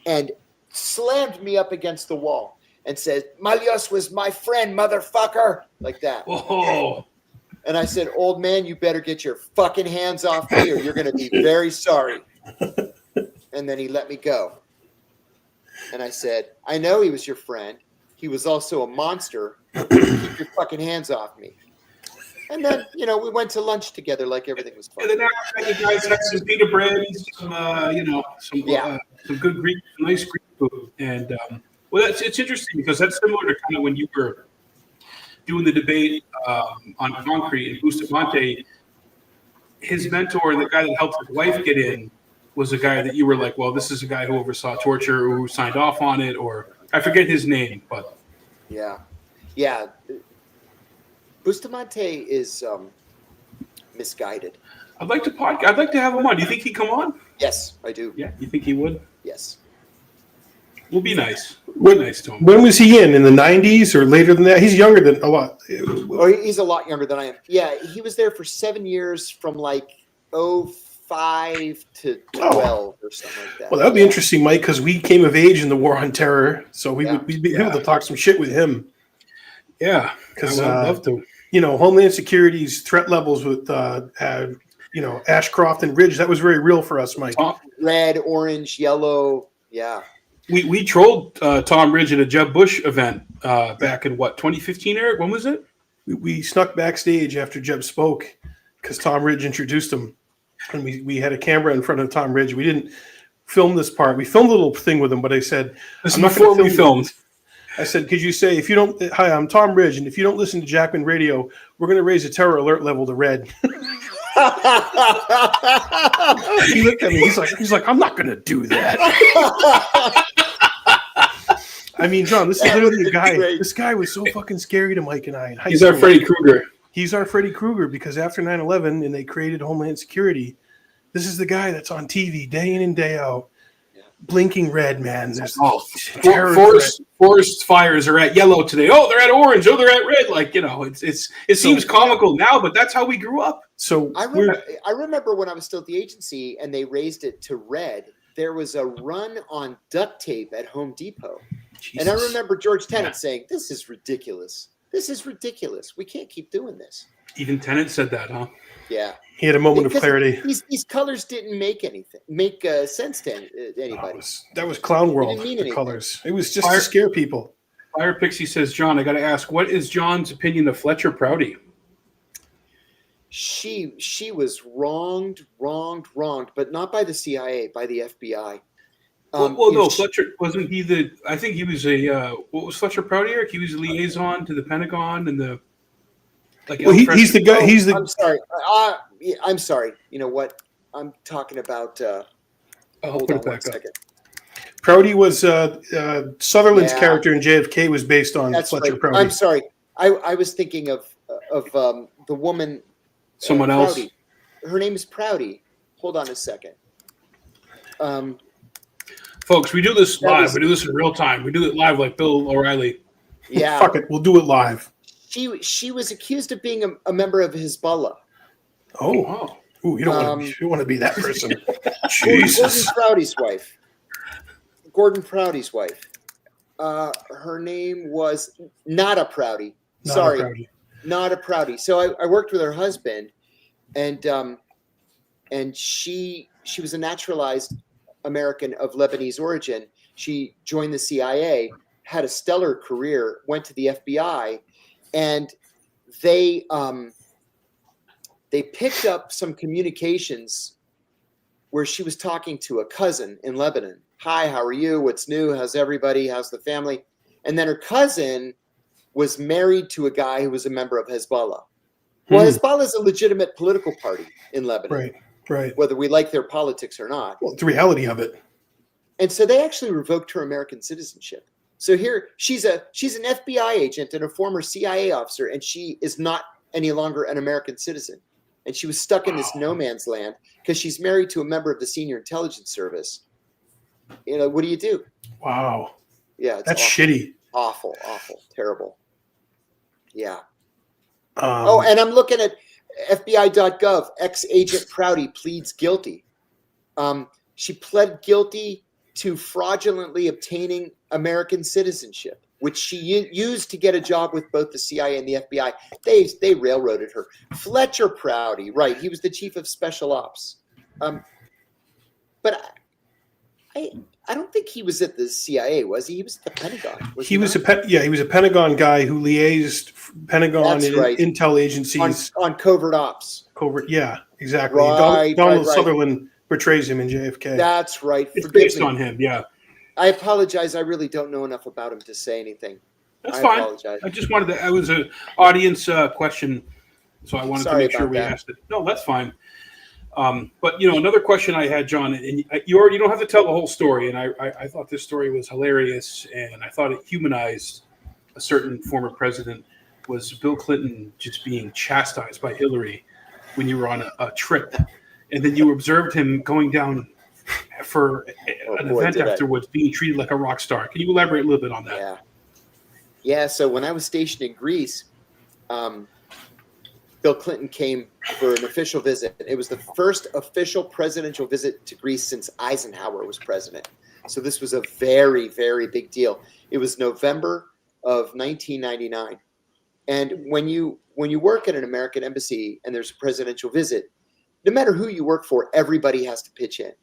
and slammed me up against the wall and said, Malios was my friend, motherfucker, like that. Whoa. And I said, old man, you better get your fucking hands off me or you're going to be very sorry. And then he let me go. And I said, I know he was your friend. He was also a monster. Keep your fucking hands off me. And then, we went to lunch together like everything was fine. And then after you guys had some pita bread and some good Greek, nice Greek food. And it's interesting because that's similar to kind of when you were doing the debate on concrete in Bustamante. His mentor, the guy that helped his wife get in, was a guy that you were like, well, this is a guy who oversaw torture or who signed off on it, or I forget his name, but yeah. Yeah, Bustamante is misguided. I'd like to have him on. Do you think he'd come on? Yes, I do. Yeah, you think he would? Yes. We'll be nice. We'll be nice to him. When was he in the 90s or later than that? He's younger than a lot. Oh, he's a lot younger than I am. Yeah, he was there for 7 years from like 05 to 12 or something like that. Well, that would be interesting, Mike, because we came of age in the War on Terror, so we'd be able to talk some shit with him. Yeah, because I'd love to. Homeland Security's threat levels with Ashcroft and Ridge, that was very real for us, Mike. Red, orange, yellow, yeah. We trolled Tom Ridge at a Jeb Bush event back in 2015, Eric? When was it? We snuck backstage after Jeb spoke because Tom Ridge introduced him, and we had a camera in front of Tom Ridge. We didn't film this part. We filmed a little thing with him, but I said, "This is before we filmed." I said, "Could you say if you don't? Hi, I'm Tom Ridge, and if you don't listen to Jackman Radio, we're going to raise the terror alert level to red." He looked at me. He's like, "I'm not going to do that." I mean, John, this is literally the guy. This guy was so fucking scary to Mike and I in high He's school. our Freddy Krueger. He's our Freddy Krueger because after 9/11 and they created Homeland Security, this is the guy that's on TV day in and day out, blinking red, man. There's forest fires are at yellow today. Oh, they're at orange. Oh, they're at red. It seems comical now, but that's how we grew up. So I remember when I was still at the agency and they raised it to red. There was a run on duct tape at Home Depot. Jesus. And I remember George Tenet saying, "This is ridiculous. This is ridiculous. We can't keep doing this." Even Tenet said that, huh? Yeah. He had a moment of clarity. These colors didn't make sense to anybody. That was Clown World, the colors. It was just to scare people. Fire Pixie says, John, I got to ask, what is John's opinion of Fletcher Prouty? She was wronged, but not by the CIA, by the FBI. Fletcher wasn't he I think he was what was Fletcher Prouty, Eric? He was a liaison to the Pentagon and the he's the guy. I'm sorry. I'm sorry. You know what? I'm talking about. Hold on 1 second. Prouty was Sutherland's character in JFK was based on Fletcher Prouty. I'm sorry. I was thinking of the woman. Someone else. Prouty. Her name is Prouty. Hold on a second. Folks, we do this live. We do this in real time. We do it live like Bill O'Reilly. Yeah. Fuck it. We'll do it live. She was accused of being a member of Hezbollah. Oh. Wow. Ooh, you don't want to be that person. Jesus. Gordon Prouty's wife. Her name was Nada Prouty. Nada Prouty. So I worked with her husband, and she was a naturalized American of Lebanese origin. She joined the CIA, had a stellar career, went to the FBI, and they picked up some communications where she was talking to a cousin in Lebanon. Hi, how are you? What's new? How's everybody? How's the family? And then her cousin was married to a guy who was a member of Hezbollah. Well, Hezbollah is a legitimate political party in Lebanon. Right. Whether we like their politics or not. Well, the reality of it. And so they actually revoked her American citizenship. So here she's an FBI agent and a former CIA officer, and she is not any longer an American citizen. And she was stuck in this no man's land because she's married to a member of the Senior Intelligence Service. What do you do? Wow. Yeah, that's shitty. Awful, terrible. Yeah. And I'm looking at FBI.gov. Ex-agent Prouty pleads guilty. She pled guilty to fraudulently obtaining American citizenship, which she used to get a job with both the CIA and the FBI. They railroaded her. Fletcher Prouty, right? He was the chief of special ops. But I don't think he was at the CIA, was he? He was at the Pentagon. He was a Pentagon guy who liaised Pentagon and intel agencies on covert ops. Yeah, exactly. Donald Sutherland portrays him in JFK. That's right. It's based on him. Yeah. I apologize. I really don't know enough about him to say anything. That's fine. Apologize. I just wanted to. It was an audience question, so I wanted to make sure we asked it. No, that's fine. But another question I had, John, and you don't have to tell the whole story. And I thought this story was hilarious, and I thought it humanized a certain former president was Bill Clinton just being chastised by Hillary when you were on a trip, and then you observed him going down for an event afterwards, being treated like a rock star. Can you elaborate a little bit on that? Yeah. So when I was stationed in Greece, Bill Clinton came for an official visit. It was the first official presidential visit to Greece since Eisenhower was president. So this was a very, very big deal. It was November of 1999. And when you work at an American embassy and there's a presidential visit, no matter who you work for, everybody has to pitch in.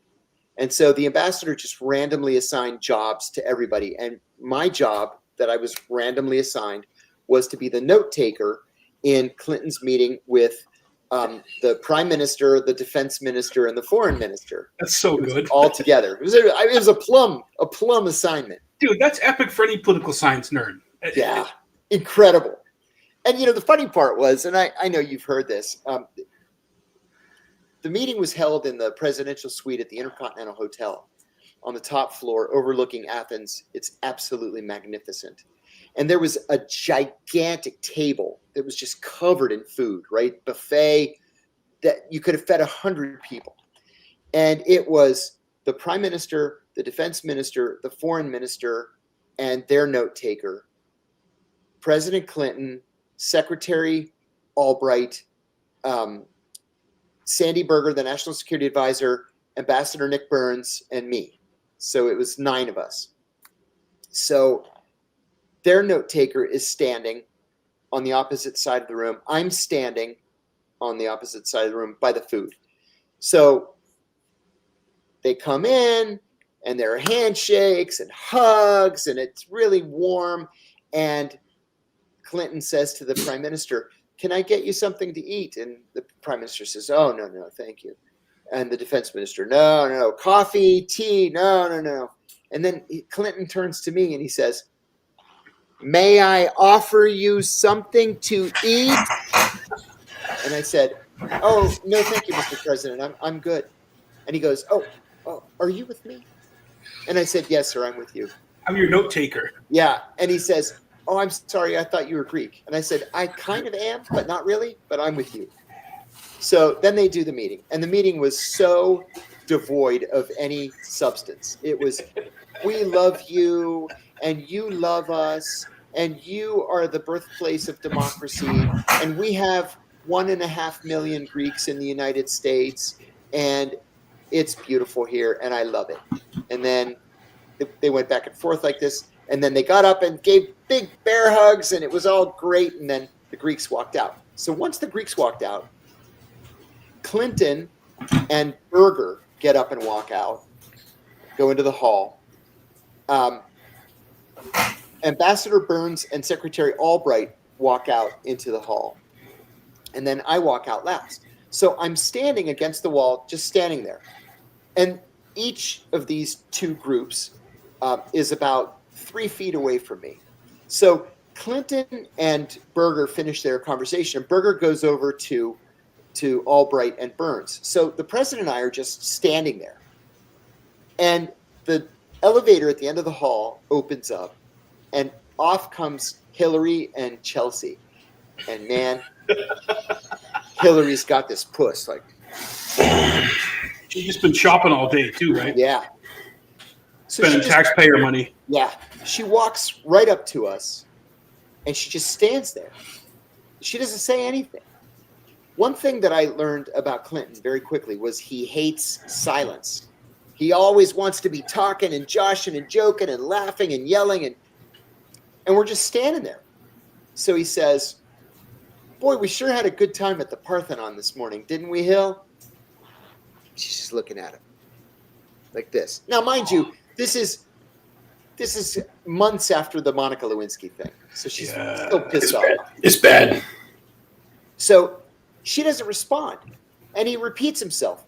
And so the ambassador just randomly assigned jobs to everybody. And my job that I was randomly assigned was to be the note taker in Clinton's meeting with the prime minister, the defense minister, and the foreign minister. That's so good. All together. It was a plum assignment. Dude, that's epic for any political science nerd. Yeah, incredible. And, the funny part was, and I know you've heard this, the meeting was held in the presidential suite at the Intercontinental Hotel on the top floor overlooking Athens. It's absolutely magnificent. And there was a gigantic table that was just covered in food, right? Buffet that you could have fed 100 people. And it was the prime minister, the defense minister, the foreign minister, and their note taker, President Clinton, Secretary Albright, Sandy Berger, the national security advisor, Ambassador Nick Burns, and me. So it was 9 of us. So their note taker is standing on the opposite side of the room. I'm standing on the opposite side of the room by the food. So they come in and there are handshakes and hugs and it's really warm. And Clinton says to the prime minister, "Can I get you something to eat?" And the prime minister says, "Oh, no, thank you." And the defense minister, no, coffee, tea, no. And then Clinton turns to me and he says, "May I offer you something to eat?" And I said, "Oh, no, thank you, Mr. President. I'm good." And he goes, oh, are you with me? And I said, "Yes, sir, I'm with you." I'm your note taker. Yeah. And he says, "Oh, I'm sorry. I thought you were Greek." And I said, "I kind of am, but not really, but I'm with you." So then they do the meeting. And the meeting was so devoid of any substance. It was, "We love you and you love us and you are the birthplace of democracy. And we have 1.5 million Greeks in the United States and it's beautiful here and I love it." And then they went back and forth like this. And then they got up and gave big bear hugs and it was all great. And then the Greeks walked out. So once the Greeks walked out, Clinton and Berger get up and walk out, go into the hall. Ambassador Burns and Secretary Albright walk out into the hall. And then I walk out last. So I'm standing against the wall, just standing there. And each of these two groups is about 3 feet away from me. So Clinton and Berger finish their conversation. Berger goes over to Albright and Burns. So the president and I are just standing there. And the elevator at the end of the hall opens up and off comes Hillary and Chelsea. And man, Hillary's got this puss like. She's just been shopping all day too, right? Yeah. So spending taxpayer money. Yeah. She walks right up to us and she just stands there. She doesn't say anything. One thing that I learned about Clinton very quickly was he hates silence. He always wants to be talking and joshing and joking and laughing and yelling and we're just standing there. So he says, "Boy, we sure had a good time at the Parthenon this morning, didn't we, Hill?" She's just looking at him like this. Now, mind you, this is months after the Monica Lewinsky thing. So she's still pissed off. It's bad. So she doesn't respond. And he repeats himself.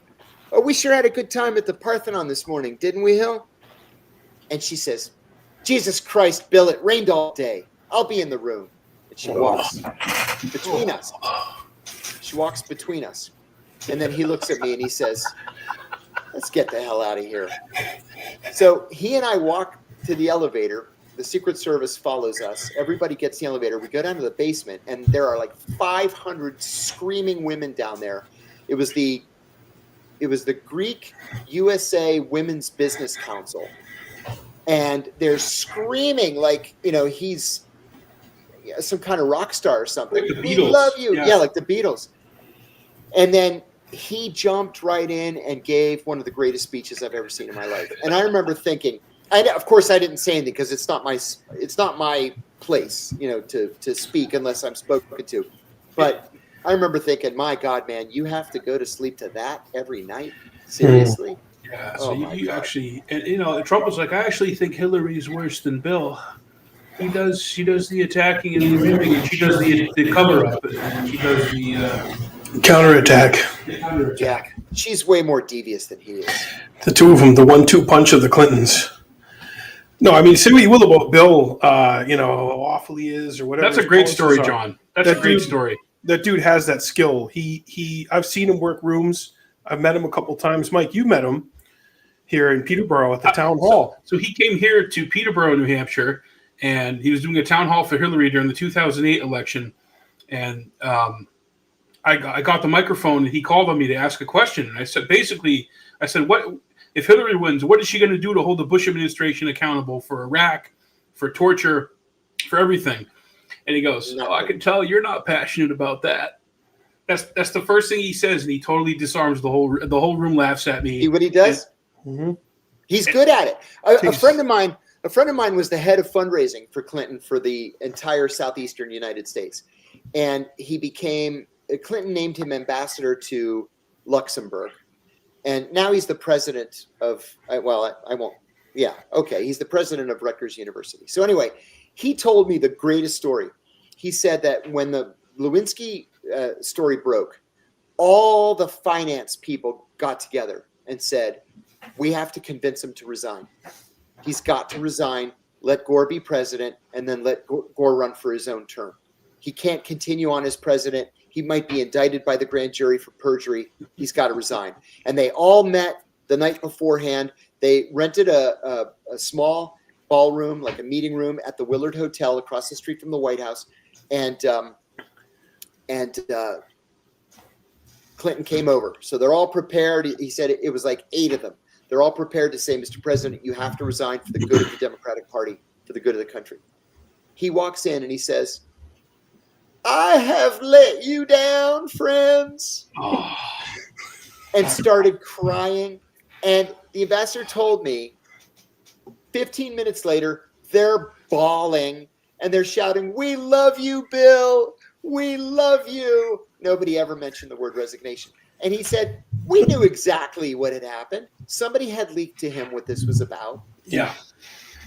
"Oh, we sure had a good time at the Parthenon this morning, didn't we, Hill?" And she says, "Jesus Christ, Bill, it rained all day. I'll be in the room." And she walks between us. She walks between us. And then he looks at me and he says, "Let's get the hell out of here." So he and I walk to the elevator The Secret Service follows us. Everybody gets in the elevator. We go down to the basement, and there are like 500 screaming women down there. It was the Greek USA Women's Business Council, and they're screaming like, he's some kind of rock star or something. Like the We Beatles. love you. Yeah. Yeah, like the Beatles. And then he jumped right in and gave one of the greatest speeches I've ever seen in my life. And I remember thinking, of course I didn't say anything because it's not my place, to speak unless I'm spoken to. But I remember thinking, my God, man, you have to go to sleep to that every night? Seriously? Yeah. Oh So my you God. actually, and Trump was like, I actually think Hillary's worse than Bill. She does the attacking and the raping, and she does the cover up, and she does the Counterattack. Yeah. She's way more devious than he is. The two of them, the 1-2 punch of the Clintons. No, I mean, say what you will about Bill, how awful he is or whatever. That's a great story, John. That's a great story. That dude has that skill. I've seen him work rooms. I've met him a couple times. Mike, you met him here in Peterborough at the town hall. So he came here to Peterborough, New Hampshire, and he was doing a town hall for Hillary during the 2008 election. And I got the microphone, and he called on me to ask a question. And I said, what if Hillary wins, what is she going to do to hold the Bush administration accountable for Iraq, for torture, for everything? And he goes, I can tell you're not passionate about that. That's the first thing he says, and he totally disarms the whole room. Laughs at me. See what he does? He's good at it. A friend of mine was the head of fundraising for Clinton for the entire southeastern United States, and Clinton named him ambassador to Luxembourg, and now he's the president of. I won't. Yeah, okay. He's the president of Rutgers University. So anyway, he told me the greatest story. He said that when the Lewinsky story broke, all the finance people got together and said, we have to convince him to resign. He's got to resign, let Gore be president, and then let Gore run for his own term. He can't continue on as president. He might be indicted by the grand jury for perjury. He's got to resign. And they all met the night beforehand. They rented a small ballroom, like a meeting room at the Willard Hotel across the street from the White House. And Clinton came over. So they're all prepared. He said it was like 8 of them. They're all prepared to say, Mr. President, you have to resign for the good of the Democratic Party, for the good of the country. He walks in and he says, I have let you down, friends. Oh. And started crying. And the ambassador told me 15 minutes later, they're bawling and they're shouting, we love you, Bill. We love you. Nobody ever mentioned the word resignation. And he said, we knew exactly what had happened. Somebody had leaked to him what this was about. Yeah.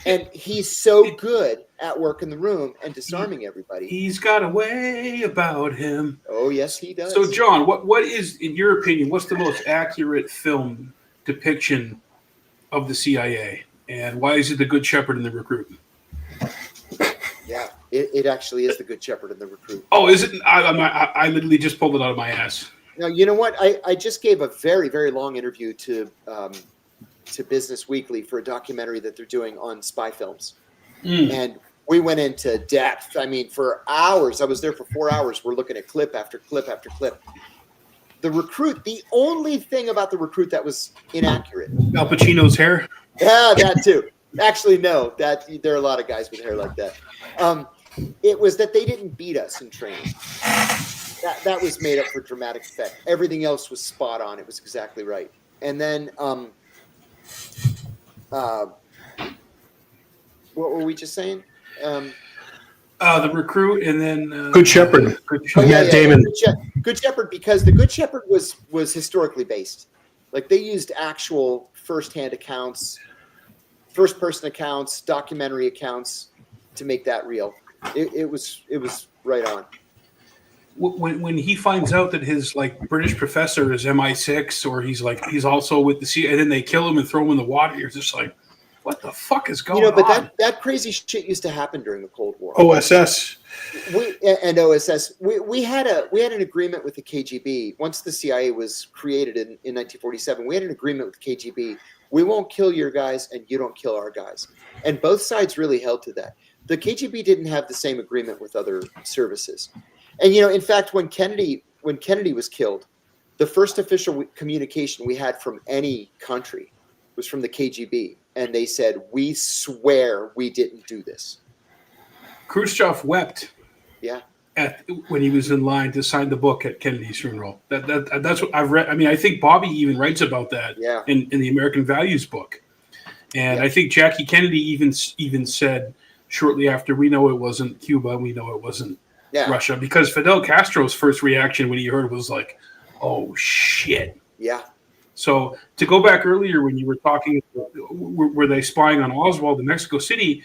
And he's so good at working the room and disarming everybody. He's got a way about him. Oh, yes, he does. So, John, what is, in your opinion, what's the most accurate film depiction of the CIA? And why is it The Good Shepherd and the Recruit? Yeah, it actually is The Good Shepherd and the Recruit. Oh, is it? I literally just pulled it out of my ass. Now, you know what? I just gave a very, very long interview to Business Weekly for a documentary that they're doing on spy films. And we went into depth. I mean, for hours. I was there for 4 hours. We're looking at clip after clip after clip. The Recruit, the only thing about The Recruit that was inaccurate. Al Pacino's hair? Yeah, that too. Actually, no. There are a lot of guys with hair like that. It was that they didn't beat us in training. That was made up for dramatic effect. Everything else was spot on. It was exactly right. And then, what were we just saying? The Recruit, and then Good Shepherd. Matt Damon. Good Shepherd, because the Good Shepherd was historically based. Like they used actual first-hand accounts, first-person accounts, documentary accounts to make that real. It was right on. When he finds out that his British professor is MI6, or he's also with the CIA, and then they kill him and throw him in the water, you're just like, what the fuck is going on? But that crazy shit used to happen during the Cold War. OSS. and OSS. We had an agreement with the KGB once the CIA was created in 1947. We had an agreement with the KGB. We won't kill your guys, and you don't kill our guys. And both sides really held to that. The KGB didn't have the same agreement with other services. And in fact, when Kennedy was killed, the first official communication we had from any country was from the KGB, and they said, "We swear we didn't do this." Khrushchev wept. Yeah. When he was in line to sign the book at Kennedy's funeral. That's what I've read. I mean, I think Bobby even writes about that in the American Values book. And I think Jackie Kennedy even said shortly after, we know it wasn't Cuba, we know it wasn't Russia, because Fidel Castro's first reaction when he heard was like, oh, shit. Yeah. So to go back earlier when you were talking, were they spying on Oswald in Mexico City?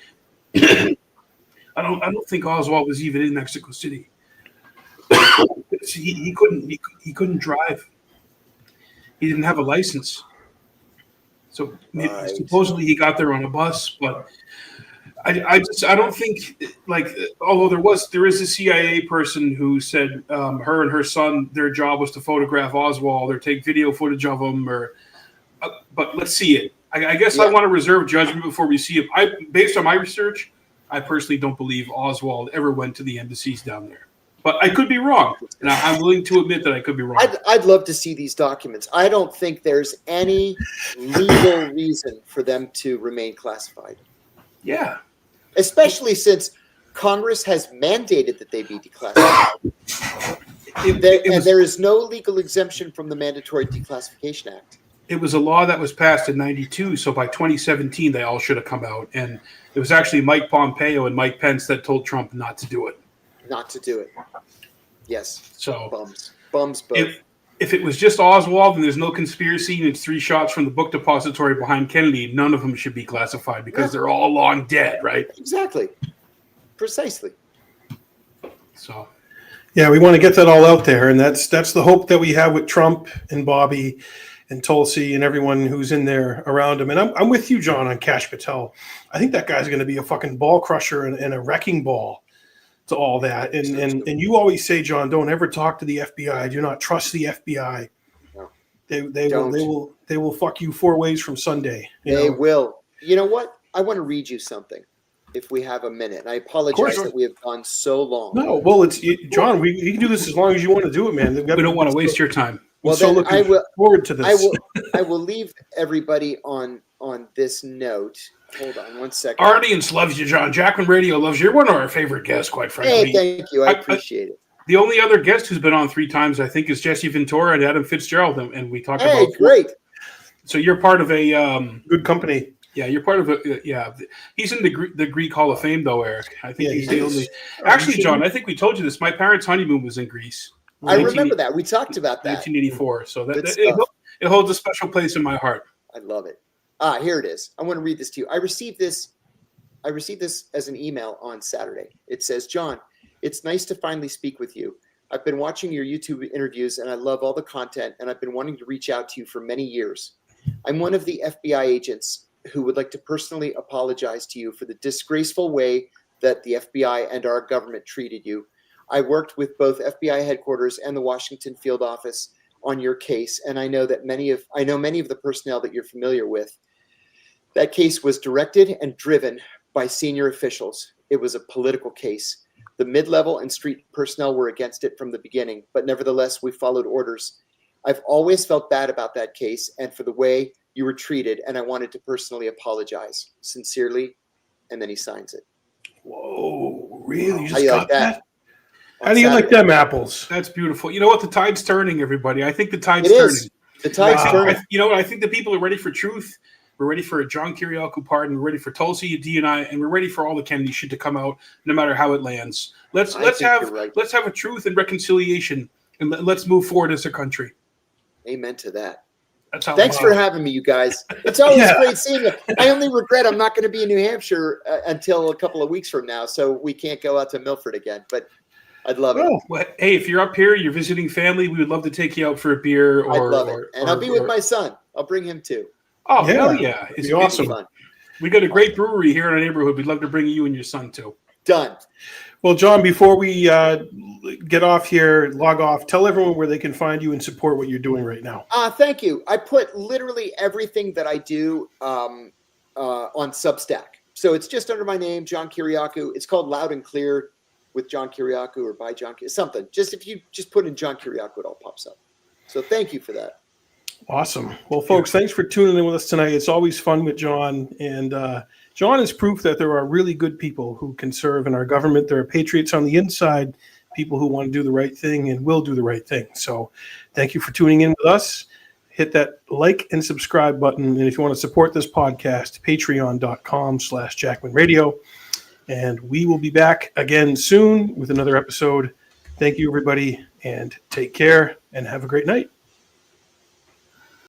I don't think Oswald was even in Mexico City. he couldn't drive. He didn't have a license. So supposedly he got there on a bus, but I don't think, like, although there is a CIA person who said her and her son, their job was to photograph Oswald or take video footage of him, but let's see it. I guess I want to reserve judgment before we see him. Based on my research, I personally don't believe Oswald ever went to the embassies down there. But I could be wrong, and I'm willing to admit that I could be wrong. I'd love to see these documents. I don't think there's any legal reason for them to remain classified. Yeah. Especially since Congress has mandated that they be declassified. There is no legal exemption from the Mandatory Declassification Act. It was a law that was passed in 92, so by 2017 they all should have come out. And it was actually Mike Pompeo and Mike Pence that told Trump not to do it. Not to do it. Yes. So bums both. If it was just Oswald and there's no conspiracy and it's 3 shots from the book depository behind Kennedy, none of them should be classified because they're all long dead, right? Exactly. Precisely. So, yeah, we want to get that all out there, and that's the hope that we have with Trump and Bobby and Tulsi and everyone who's in there around him. And I'm with you, John, on Kash Patel. I think that guy's going to be a fucking ball crusher and a wrecking ball to all that. And you always say, John, don't ever talk to the FBI. Do not trust the FBI. No. They will fuck you 4 ways from Sunday. They will. You know what? I want to read you something if we have a minute. And I apologize that we have gone so long. No, well, John, we can do this as long as you want to do it, man. We don't want to waste your time. Well, so then I will forward to this. I will leave everybody on this note. Hold on 1 second. Our audience loves you, John. Jackman Radio loves you. You're one of our favorite guests, quite frankly. Hey, thank you. I appreciate it. The only other guest who's been on 3 times, I think, is Jesse Ventura and Adam Fitzgerald, and we talked about. Hey, great. So you're part of a good company. Yeah, you're part of a. Yeah, he's in the Greek Hall of Fame, though, Eric. I think he's the only. Actually, John, I think we told you this. My parents' honeymoon was in Greece. I remember that. We talked about that. 1984. So it holds a special place in my heart. I love it. Here it is. I want to read this to you. I received this as an email on Saturday. It says, John, it's nice to finally speak with you. I've been watching your YouTube interviews and I love all the content, and I've been wanting to reach out to you for many years. I'm one of the FBI agents who would like to personally apologize to you for the disgraceful way that the FBI and our government treated you. I worked with both FBI headquarters and the Washington field office on your case, and I know many of the personnel that you're familiar with. That case was directed and driven by senior officials. It was a political case. The mid-level and street personnel were against it from the beginning, but nevertheless, we followed orders. I've always felt bad about that case and for the way you were treated, and I wanted to personally apologize. Sincerely, and then he signs it. Whoa, really? You How you like that? How do you like them apples? That's beautiful. You know what? The tide's turning, everybody. I think the tide's turning. Is. The tide's turning. You know what? I think the people are ready for truth. We're ready for a John Kiriakou pardon. We're ready for Tulsi, a DNI, and we're ready for all the Kennedy shit to come out, no matter how it lands. Let's have a truth and reconciliation, and let's move forward as a country. Amen to that. Thanks for having me, you guys. It's always great seeing you. I only regret I'm not going to be in New Hampshire until a couple of weeks from now, so we can't go out to Milford again. But I'd love it. Well, hey, if you're up here, you're visiting family, we would love to take you out for a beer. I'd love it. And I'll be with my son. I'll bring him too. Oh, hell yeah. It's awesome. We got a great brewery here in our neighborhood. We'd love to bring you and your son too. Done. Well, John, before we get off here, log off, tell everyone where they can find you and support what you're doing right now. Thank you. I put literally everything that I do on Substack. So it's just under my name, John Kiriakou. It's called Loud and Clear with John Kiriakou or by John Kiriakou, something. Just if you just put in John Kiriakou, it all pops up. So thank you for that. Awesome. Well, folks, thanks for tuning in with us tonight. It's always fun with John. And John is proof that there are really good people who can serve in our government. There are patriots on the inside, people who want to do the right thing and will do the right thing. So thank you for tuning in with us. Hit that like and subscribe button. And if you want to support this podcast, patreon.com/JackmanRadio. And we will be back again soon with another episode. Thank you, everybody, and take care and have a great night.